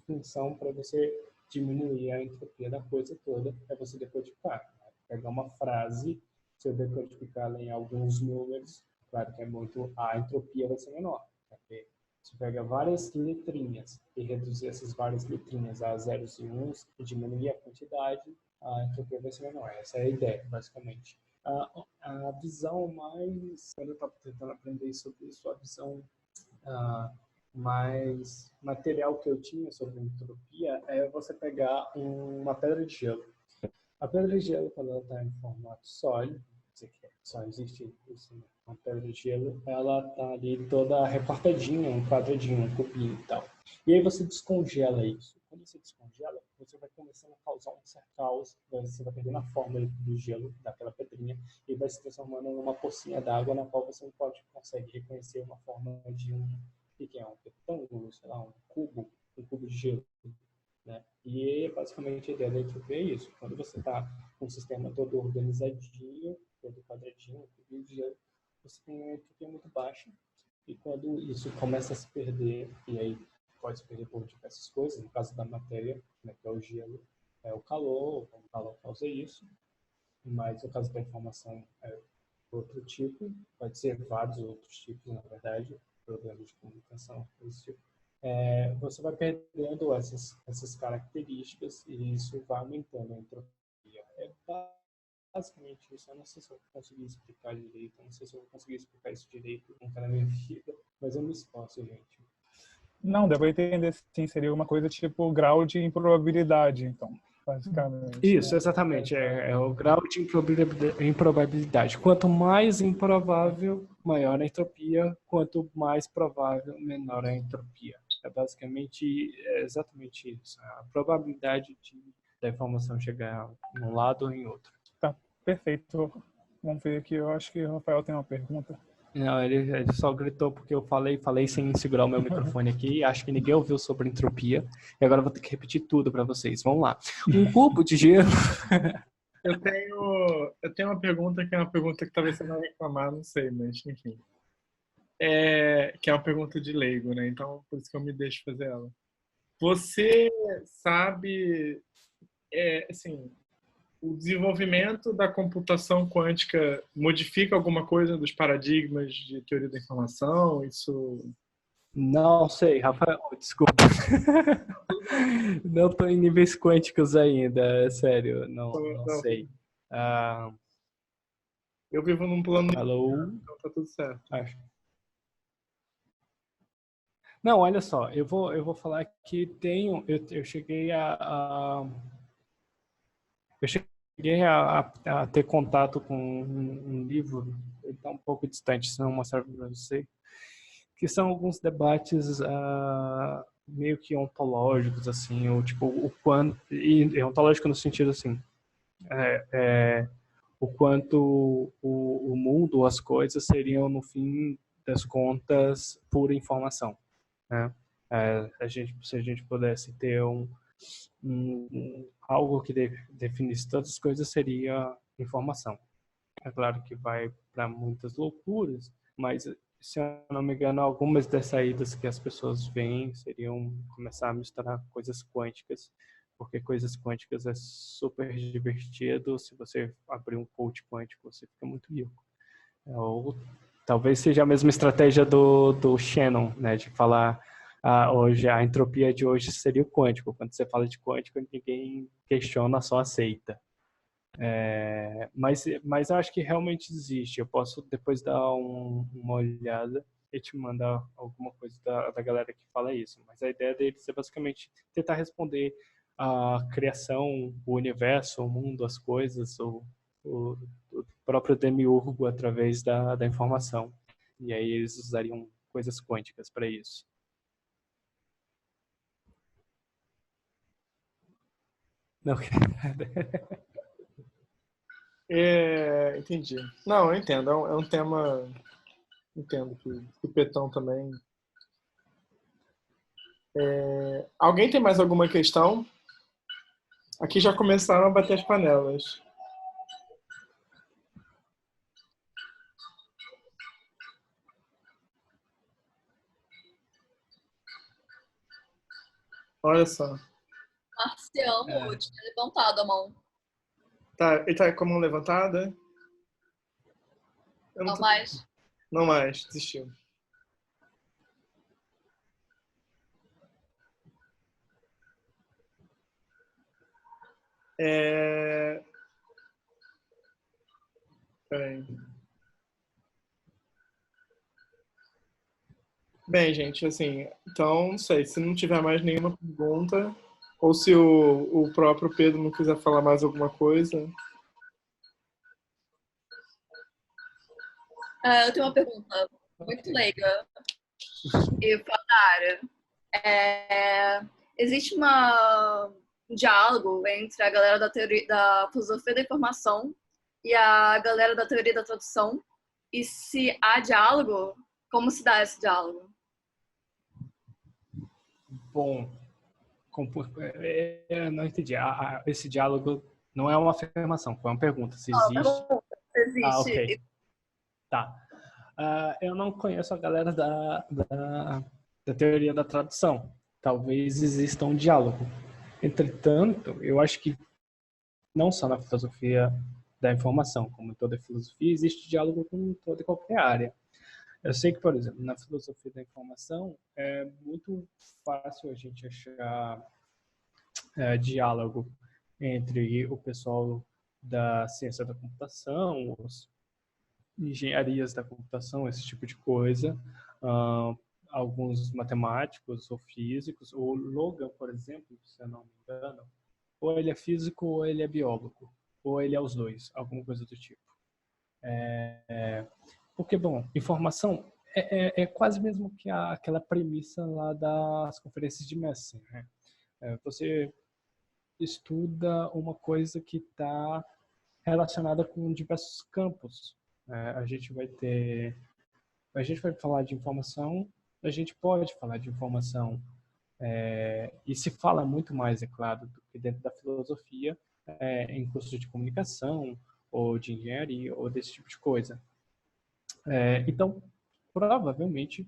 função para você diminuir a entropia da coisa toda, é você decodificar. Né? Pegar uma frase, se eu decodificar ela em alguns números, claro que a entropia vai ser menor, porque você pega várias letrinhas e reduzir essas várias letrinhas a zeros e uns e diminuir a quantidade, a entropia vai ser menor. Essa é a ideia, basicamente. A visão mais... Quando eu estava tentando aprender sobre isso, a visão mais material que eu tinha sobre entropia é você pegar uma pedra de gelo. A pedra de gelo, quando ela está em formato sólido, só existe isso, né? Uma pedra de gelo, ela está ali toda recortadinha, um quadradinho, um cubinho e tal. E aí você descongela isso. Quando você descongela, você vai começando a causar um certo caos, você vai perdendo a forma do gelo, daquela pedrinha, e vai se transformando numa pocinha d'água na qual você não consegue reconhecer uma forma de um retângulo, sei lá, um cubo de gelo. Né? E basicamente a ideia da entropia é isso. Quando você está com o sistema todo organizadinho, todo quadradinho, cubinho de gelo, você tem uma entropia muito baixa. E quando isso começa a se perder, e aí pode se perder por diversas coisas, no caso da matéria, né, que é o gelo, é o calor causa isso. Mas no caso da informação é outro tipo, pode ser vários outros tipos, na verdade, problemas de comunicação, desse tipo. Você vai perdendo essas características e isso vai aumentando a entropia. É basicamente isso. Eu não sei se eu consegui explicar direito, eu não sei se eu vou conseguir explicar isso direito nunca na minha vida, mas eu me esforço, gente. Não, deu para entender, sim. Seria uma coisa tipo grau de improbabilidade, então, basicamente. Isso, né? exatamente. É o grau de improbabilidade. Quanto mais improvável, maior a entropia. Quanto mais provável, menor a entropia. É basicamente exatamente isso. A probabilidade da informação chegar num lado ou em outro. Tá, perfeito. Vamos ver aqui. Eu acho que o Rafael tem uma pergunta. Não, ele só gritou porque eu falei sem segurar o meu microfone aqui. Acho que ninguém ouviu sobre entropia. E agora eu vou ter que repetir tudo para vocês. Vamos lá. Um cubo de gelo... Eu tenho uma pergunta que é uma pergunta que talvez você não vai reclamar, não sei, mas enfim. Que é uma pergunta de leigo, né? Então, por isso que eu me deixo fazer ela. Você sabe, assim, o desenvolvimento da computação quântica modifica alguma coisa dos paradigmas de teoria da informação? Isso... Não sei, Rafael, desculpa. Não estou em níveis quânticos ainda, é sério, não sei. Eu vivo num plano... Alô? Então tá tudo certo. Acho. Não, olha só, eu vou falar que eu cheguei a ter contato com um livro, ele está um pouco distante, senão eu mostrar para você, que são alguns debates meio que ontológicos, assim, ou tipo, o quanto, e ontológico no sentido assim, o quanto o mundo, as coisas seriam, no fim das contas, pura informação, né? Se a gente pudesse ter algo que definisse todas as coisas, seria informação. É claro que vai para muitas loucuras, mas, se eu não me engano, algumas das saídas que as pessoas veem seriam começar a misturar coisas quânticas, porque coisas quânticas é super divertido. Se você abrir um coach quântico, você fica muito rico. Ou talvez seja a mesma estratégia do Shannon, né, de falar hoje a entropia de hoje seria o quântico. Quando você fala de quântico, ninguém questiona, só aceita. Mas eu acho que realmente existe. Eu posso depois dar uma olhada e te mandar alguma coisa da galera que fala isso. Mas a ideia deles é basicamente tentar responder a criação, o universo, o mundo, as coisas, o próprio demiurgo através da informação. E aí eles usariam coisas quânticas para isso. Não. Entendi. Não, eu entendo. É um tema... Entendo que o Petão também... Alguém tem mais alguma questão? Aqui já começaram a bater as panelas. Olha só. Marciano tinha levantado a mão. Tá, ele tá com a mão levantada? Não mais. Não mais, desistiu. Peraí. Bem, gente, assim, então, não sei, se não tiver mais nenhuma pergunta, ou se o próprio Pedro não quiser falar mais alguma coisa. Eu tenho uma pergunta muito leiga e fora da área. Existe um diálogo entre a galera da teoria da filosofia da informação e a galera da teoria da tradução? E se há diálogo, como se dá esse diálogo? Bom, não entendi. Esse diálogo não é uma afirmação, foi uma pergunta. Se existe... Existe. Ok. Tá. Eu não conheço a galera da teoria da tradução. Talvez exista um diálogo. Entretanto, eu acho que não só na filosofia da informação, como em toda filosofia, existe diálogo com toda e qualquer área. Eu sei que, por exemplo, na filosofia da informação é muito fácil a gente achar diálogo entre o pessoal da ciência da computação, os engenharias da computação, esse tipo de coisa, alguns matemáticos ou físicos. O Logan, por exemplo, se eu não me engano, ou ele é físico ou ele é biólogo, ou ele é os dois, alguma coisa do tipo. Porque, bom, informação É quase mesmo que aquela premissa lá das conferências de Messi, né? Você estuda uma coisa que está relacionada com diversos campos. A gente vai falar de informação, a gente pode falar de informação, e se fala muito mais, é claro, do que dentro da filosofia, em cursos de comunicação, ou de engenharia, ou desse tipo de coisa. Então, provavelmente,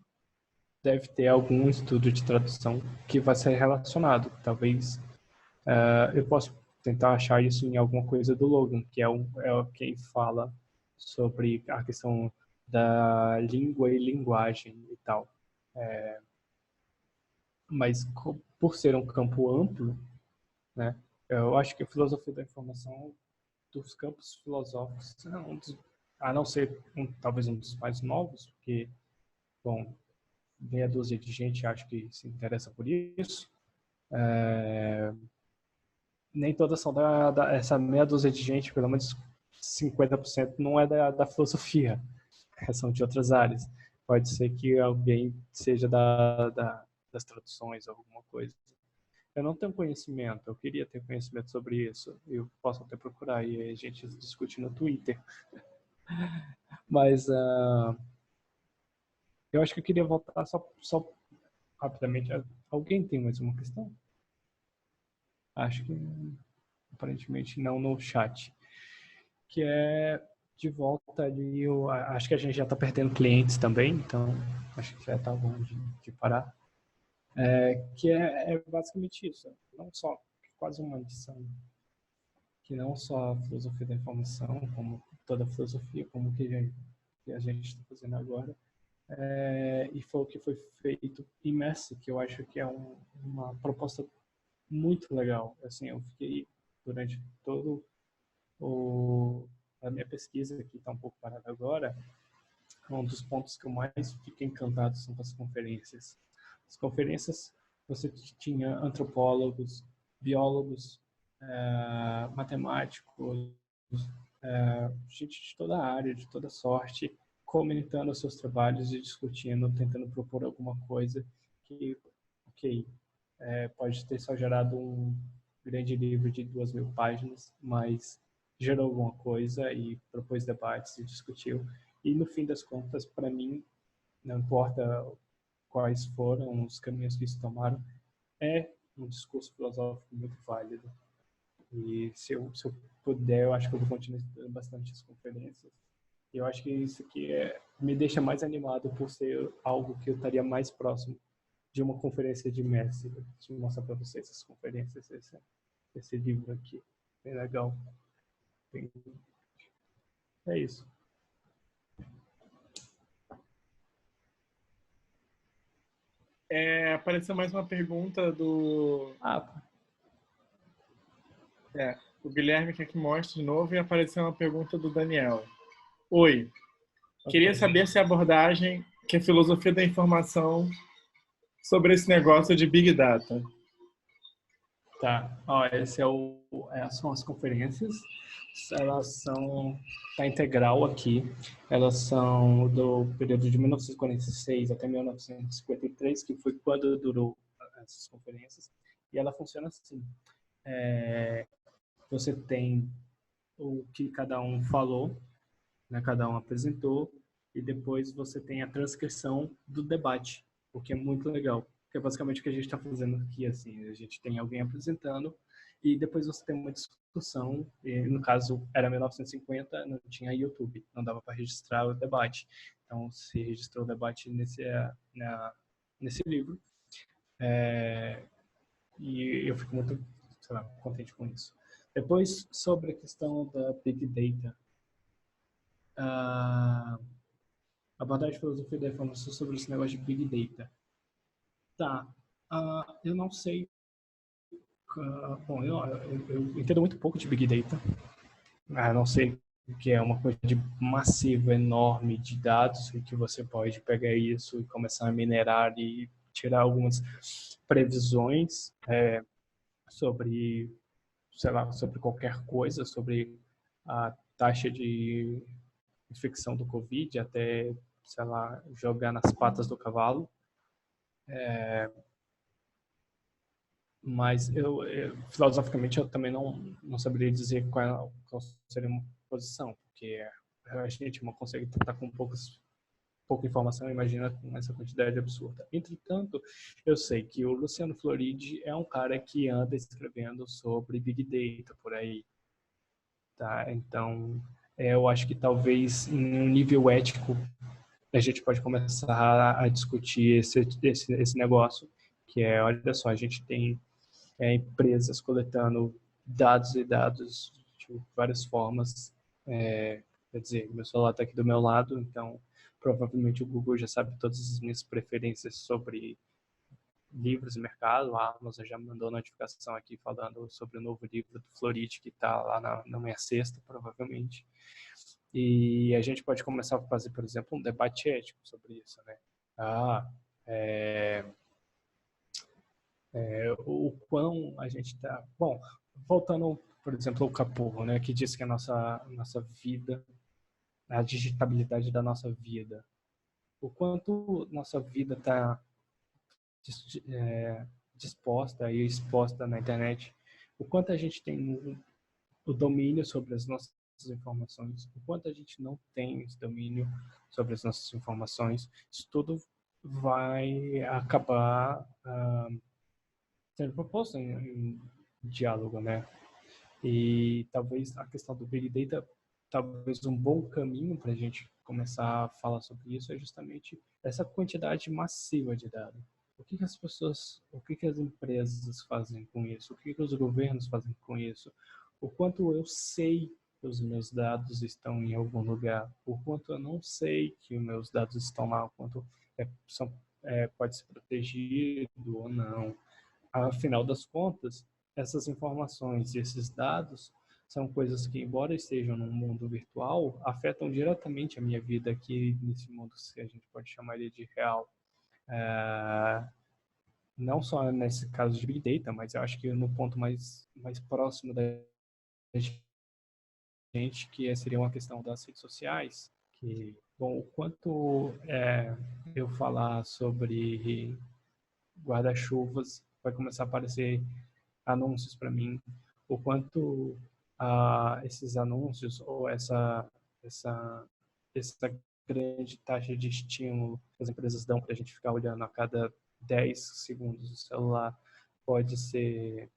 deve ter algum estudo de tradução que vai ser relacionado. Talvez eu possa tentar achar isso em alguma coisa do Logan, que é quem fala sobre a questão da língua e linguagem e tal. Mas por ser um campo amplo, né, eu acho que a filosofia da informação dos campos filosóficos é a não ser talvez um dos mais novos, porque, bom, meia dúzia de gente acho que se interessa por isso. Nem todas são essa meia dúzia de gente, pelo menos 50% não é da filosofia, são de outras áreas. Pode ser que alguém seja das traduções, alguma coisa. Eu não tenho conhecimento, eu queria ter conhecimento sobre isso. Eu posso até procurar e a gente discute no Twitter. Mas eu acho que eu queria voltar só rapidamente. Alguém tem mais uma questão? Acho que aparentemente não no chat. Que é de volta ali, acho que a gente já está perdendo clientes também, então acho que já está bom de parar. Que é basicamente isso, não só quase uma lição, que não só a filosofia da informação, como toda a filosofia, como que a gente está fazendo agora, e foi o que foi feito em Messi, que eu acho que é uma proposta muito legal. Assim, eu fiquei durante todo a minha pesquisa, que está um pouco parada agora, um dos pontos que eu mais fiquei encantado são as conferências. As conferências, você tinha antropólogos, biólogos, matemáticos, gente de toda a área, de toda sorte, comentando os seus trabalhos e discutindo, tentando propor alguma coisa que, ok, pode ter só gerado um grande livro de 2.000 páginas, mas gerou alguma coisa e propôs debates e discutiu. E no fim das contas, para mim, não importa quais foram os caminhos que isso tomaram, é um discurso filosófico muito válido. E se eu puder, eu acho que eu vou continuar estudando bastante as conferências. E eu acho que isso aqui me deixa mais animado por ser algo que eu estaria mais próximo de uma conferência de Messi. Deixa eu mostrar para vocês essas conferências, esse livro aqui. Bem legal. É isso. Apareceu mais uma pergunta do... o Guilherme quer que mostre de novo e apareceu uma pergunta do Daniel. Oi, queria saber se a abordagem que a filosofia da informação sobre esse negócio de Big Data. Tá, esse são as conferências, elas tá integral aqui, elas são do período de 1946 até 1953, que foi quando durou essas conferências, e ela funciona assim, você tem o que cada um falou, né, cada um apresentou, e depois você tem a transcrição do debate, o que é muito legal. Que é basicamente o que a gente está fazendo aqui, assim, a gente tem alguém apresentando e depois você tem uma discussão, e no caso era 1950, não tinha YouTube, não dava para registrar o debate, então se registrou o debate nesse livro, e eu fico muito, sei lá, contente com isso. Depois, sobre a questão da Big Data, a abordagem de filosofia da informação sobre esse negócio de Big Data. Tá, eu não sei. Bom, eu entendo muito pouco de Big Data. Não sei que é uma quantidade massiva, enorme de dados e que você pode pegar isso e começar a minerar e tirar algumas previsões sobre, sei lá, sobre qualquer coisa, sobre a taxa de infecção do Covid até sei lá, jogar nas patas do cavalo. Mas filosoficamente, eu também não saberia dizer qual seria uma posição, porque a gente não consegue tratar com pouca informação, imagina com essa quantidade absurda. Entretanto, eu sei que o Luciano Floridi é um cara que anda escrevendo sobre Big Data por aí. Tá? Então, eu acho que talvez em um nível ético a gente pode começar a discutir esse negócio, que é, olha só, a gente tem empresas coletando dados e dados de várias formas. Quer dizer, meu celular está aqui do meu lado, então provavelmente o Google já sabe todas as minhas preferências sobre livros e mercado. A Amazon já mandou notificação aqui falando sobre o novo livro do Floridi, que está lá na minha cesta, provavelmente. E a gente pode começar a fazer, por exemplo, um debate ético sobre isso, né? O quão a gente está... Bom, voltando, por exemplo, ao Capurro, né, que diz que a nossa vida, a digitabilidade da nossa vida, o quanto nossa vida está disposta e exposta na internet, o quanto a gente tem o domínio sobre as nossas informações, o quanto a gente não tem esse domínio sobre as nossas informações, isso tudo vai acabar sendo proposto em diálogo, né? E talvez a questão do Big Data, talvez um bom caminho para a gente começar a falar sobre isso é justamente essa quantidade massiva de dados. O que as pessoas, o que as empresas fazem com isso? O que os governos fazem com isso? O quanto eu sei que os meus dados estão em algum lugar? O quanto eu não sei que os meus dados estão lá? O quanto pode ser protegido ou não? Afinal das contas, essas informações e esses dados são coisas que, embora estejam no mundo virtual, afetam diretamente a minha vida aqui nesse mundo, se a gente pode chamar ele de real. Não só nesse caso de Big Data, mas eu acho que no ponto mais próximo da gente, que seria uma questão das redes sociais, que, bom, o quanto eu falar sobre guarda-chuvas vai começar a aparecer anúncios para mim, o quanto esses anúncios ou essa grande taxa de estímulo que as empresas dão para a gente ficar olhando a cada 10 segundos o celular pode ser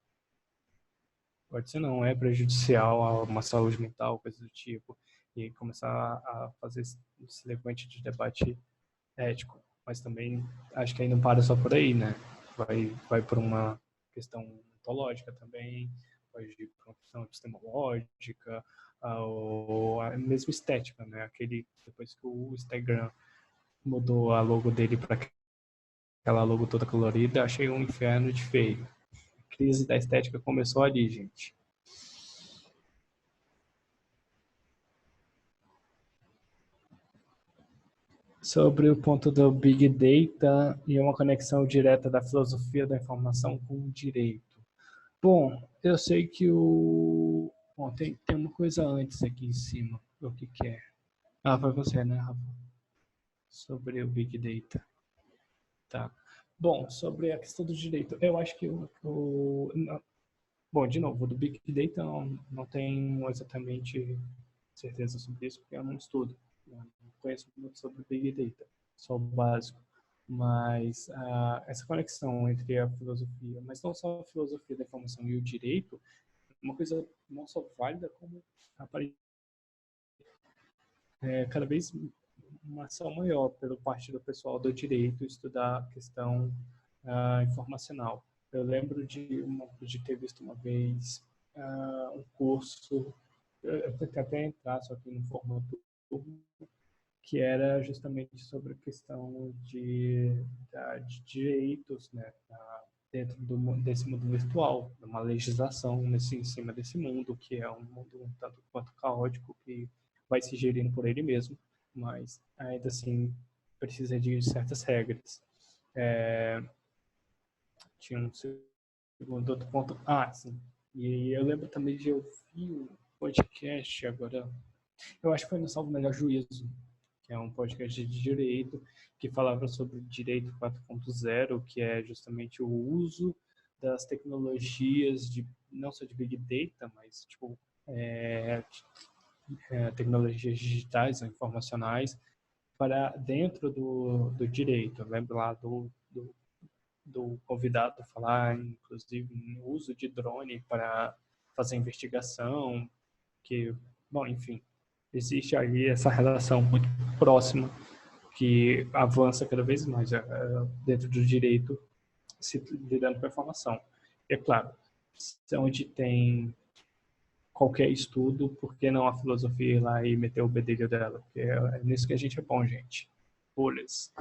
não, é prejudicial a uma saúde mental, coisa do tipo, e começar a fazer esse levante de debate ético. Mas também acho que aí não para só por aí, né? Vai por uma questão ontológica também, pode ir por uma questão epistemológica, ou a mesma estética, né? Depois que o Instagram mudou a logo dele para aquela logo toda colorida, achei um inferno de feio. A crise da estética começou ali, gente. Sobre o ponto do Big Data e uma conexão direta da filosofia da informação com o direito. Bom, eu sei que Bom, tem uma coisa antes aqui em cima. O que é? Foi você, né, Rafa? Sobre o Big Data. Tá. Bom, sobre a questão do direito, eu acho que Bom, de novo, do Big Data não tenho exatamente certeza sobre isso, porque eu não estudo. Eu não conheço muito sobre Big Data, só o básico. Mas essa conexão entre a filosofia, mas não só a filosofia da informação e o direito, é uma coisa não só válida, como cada vez uma ação maior pela parte do pessoal do direito estudar a questão informacional. Eu lembro de ter visto uma vez um curso, eu tentei até entrar, só que no formato que era justamente sobre a questão de direitos, né, dentro desse mundo virtual, uma legislação em cima desse mundo, que é um mundo um tanto quanto caótico, que vai se gerindo por ele mesmo, mas ainda assim precisa de certas regras. Tinha um segundo outro ponto. Sim. E eu lembro também de ouvir um podcast agora, eu acho que foi no Salvo Melhor Juízo, que é um podcast de direito, que falava sobre direito 4.0, que é justamente o uso das tecnologias não só de Big Data, mas tipo, tecnologias digitais ou informacionais para dentro do direito. Eu lembro lá do convidado falar, inclusive, no uso de drone para fazer investigação, que, bom, enfim, existe aí essa relação muito próxima que avança cada vez mais dentro do direito, se lidando com a informação. E, é claro, onde tem qualquer estudo, por que não a filosofia ir lá e meter o bedelho dela? Porque é nisso que a gente é bom, gente. Bolhas.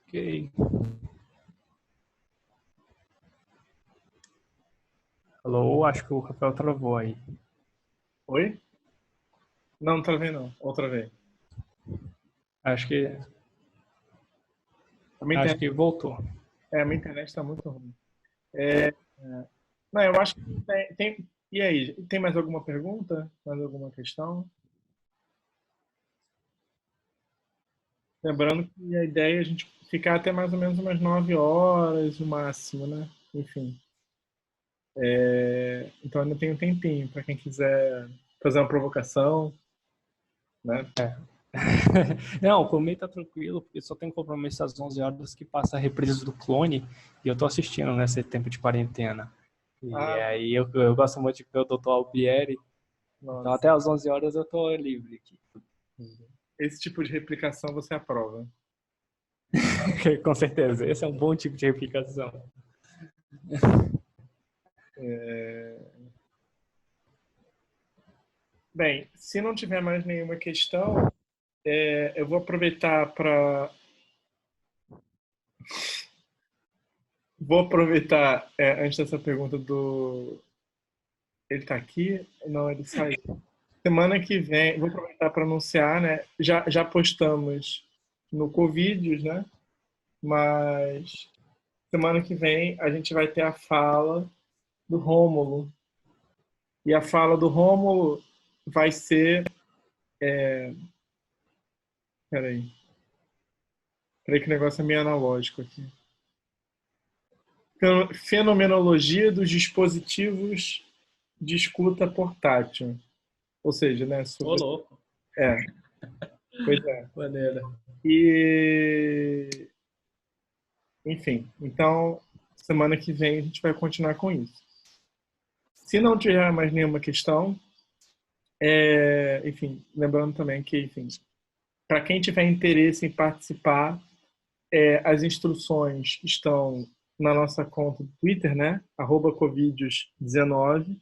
Ok. Alô, acho que o Rafael travou aí. Oi? Não travei não. Outra vez. Acho que voltou. A minha internet está muito ruim. Não, eu acho que tem. E aí, tem mais alguma pergunta? Mais alguma questão? Lembrando que a ideia é a gente ficar até mais ou menos umas 9 horas, o máximo, né? Enfim. Então ainda tem um tempinho para quem quiser fazer uma provocação, né? Não, por mim tá tranquilo, porque só tem compromisso às 11 horas que passa a reprise do Clone e eu tô assistindo nesse tempo de quarentena. E aí eu gosto muito de ver o Dr. Albieri, então até às 11 horas eu tô livre aqui. Esse tipo de replicação você aprova? Com certeza, esse é um bom tipo de replicação. Bem, se não tiver mais nenhuma questão, eu vou aproveitar para... antes dessa pergunta do... Ele está aqui? Não, ele saiu. Semana que vem, vou aproveitar para anunciar, né? Já postamos no Covidios, né? Mas semana que vem a gente vai ter a fala do Rômulo. E a fala do Rômulo vai ser... Peraí que o negócio é meio analógico aqui. Fenomenologia dos dispositivos de escuta portátil. Ou seja, né? Ô, louco. Pois é. Maneira. E... Enfim, então, semana que vem a gente vai continuar com isso. Se não tiver mais nenhuma questão, enfim, lembrando também que, enfim, para quem tiver interesse em participar, as instruções estão na nossa conta do Twitter, né? @covidios19.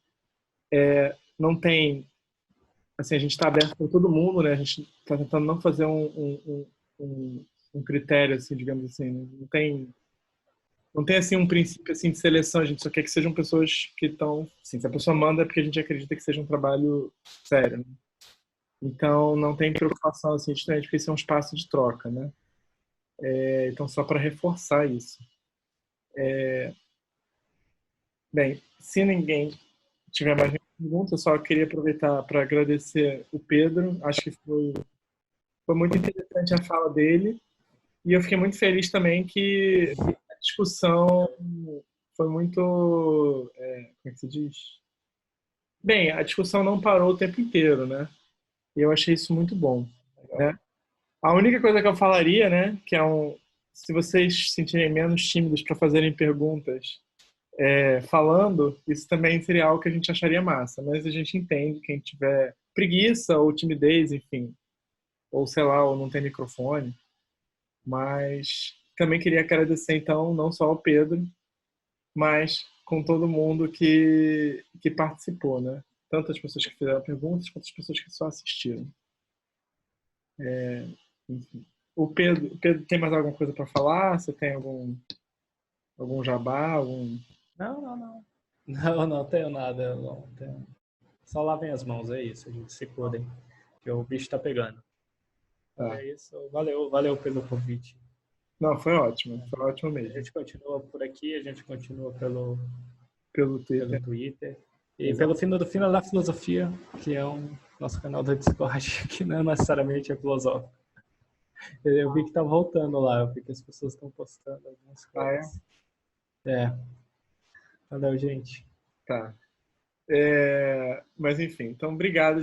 Não tem... Assim, a gente está aberto para todo mundo, né? A gente está tentando não fazer um critério, assim, digamos assim. Não tem assim um princípio assim de seleção. A gente só quer que sejam pessoas que estão... Assim, se a pessoa manda é porque a gente acredita que seja um trabalho sério, né? Então, não tem preocupação assim, de porque esse é um espaço de troca, né? Então, só para reforçar isso. Bem, se ninguém tiver mais nenhuma pergunta, eu só queria aproveitar para agradecer o Pedro. Acho que foi muito interessante a fala dele. E eu fiquei muito feliz também que a discussão foi muito... como é que se diz? Bem, a discussão não parou o tempo inteiro, né? E eu achei isso muito bom, né? A única coisa que eu falaria, né, que se vocês se sentirem menos tímidos para fazerem perguntas falando, isso também seria algo que a gente acharia massa, mas a gente entende quem tiver preguiça ou timidez, enfim, ou sei lá, ou não tem microfone. Mas também queria agradecer, então, não só ao Pedro, mas com todo mundo que participou, né? Tanto as pessoas que fizeram perguntas, quanto as pessoas que só assistiram. Enfim. O Pedro tem mais alguma coisa para falar? Você tem algum jabá? Não tenho nada. Não tenho. Só lavem as mãos, é isso. A gente se cuidem, que o bicho tá pegando. Tá. É isso. Valeu pelo convite. Não, foi ótimo A mesmo. gente continua por aqui, a gente continua pelo Pelo Twitter. Twitter. E pelo Fino do Fino da Filosofia, que é um nosso canal do Discord, que não necessariamente é filosófico. Eu vi que tá voltando lá, eu vi que as pessoas estão postando algumas coisas. Valeu, gente. Tá. Mas enfim, então obrigado.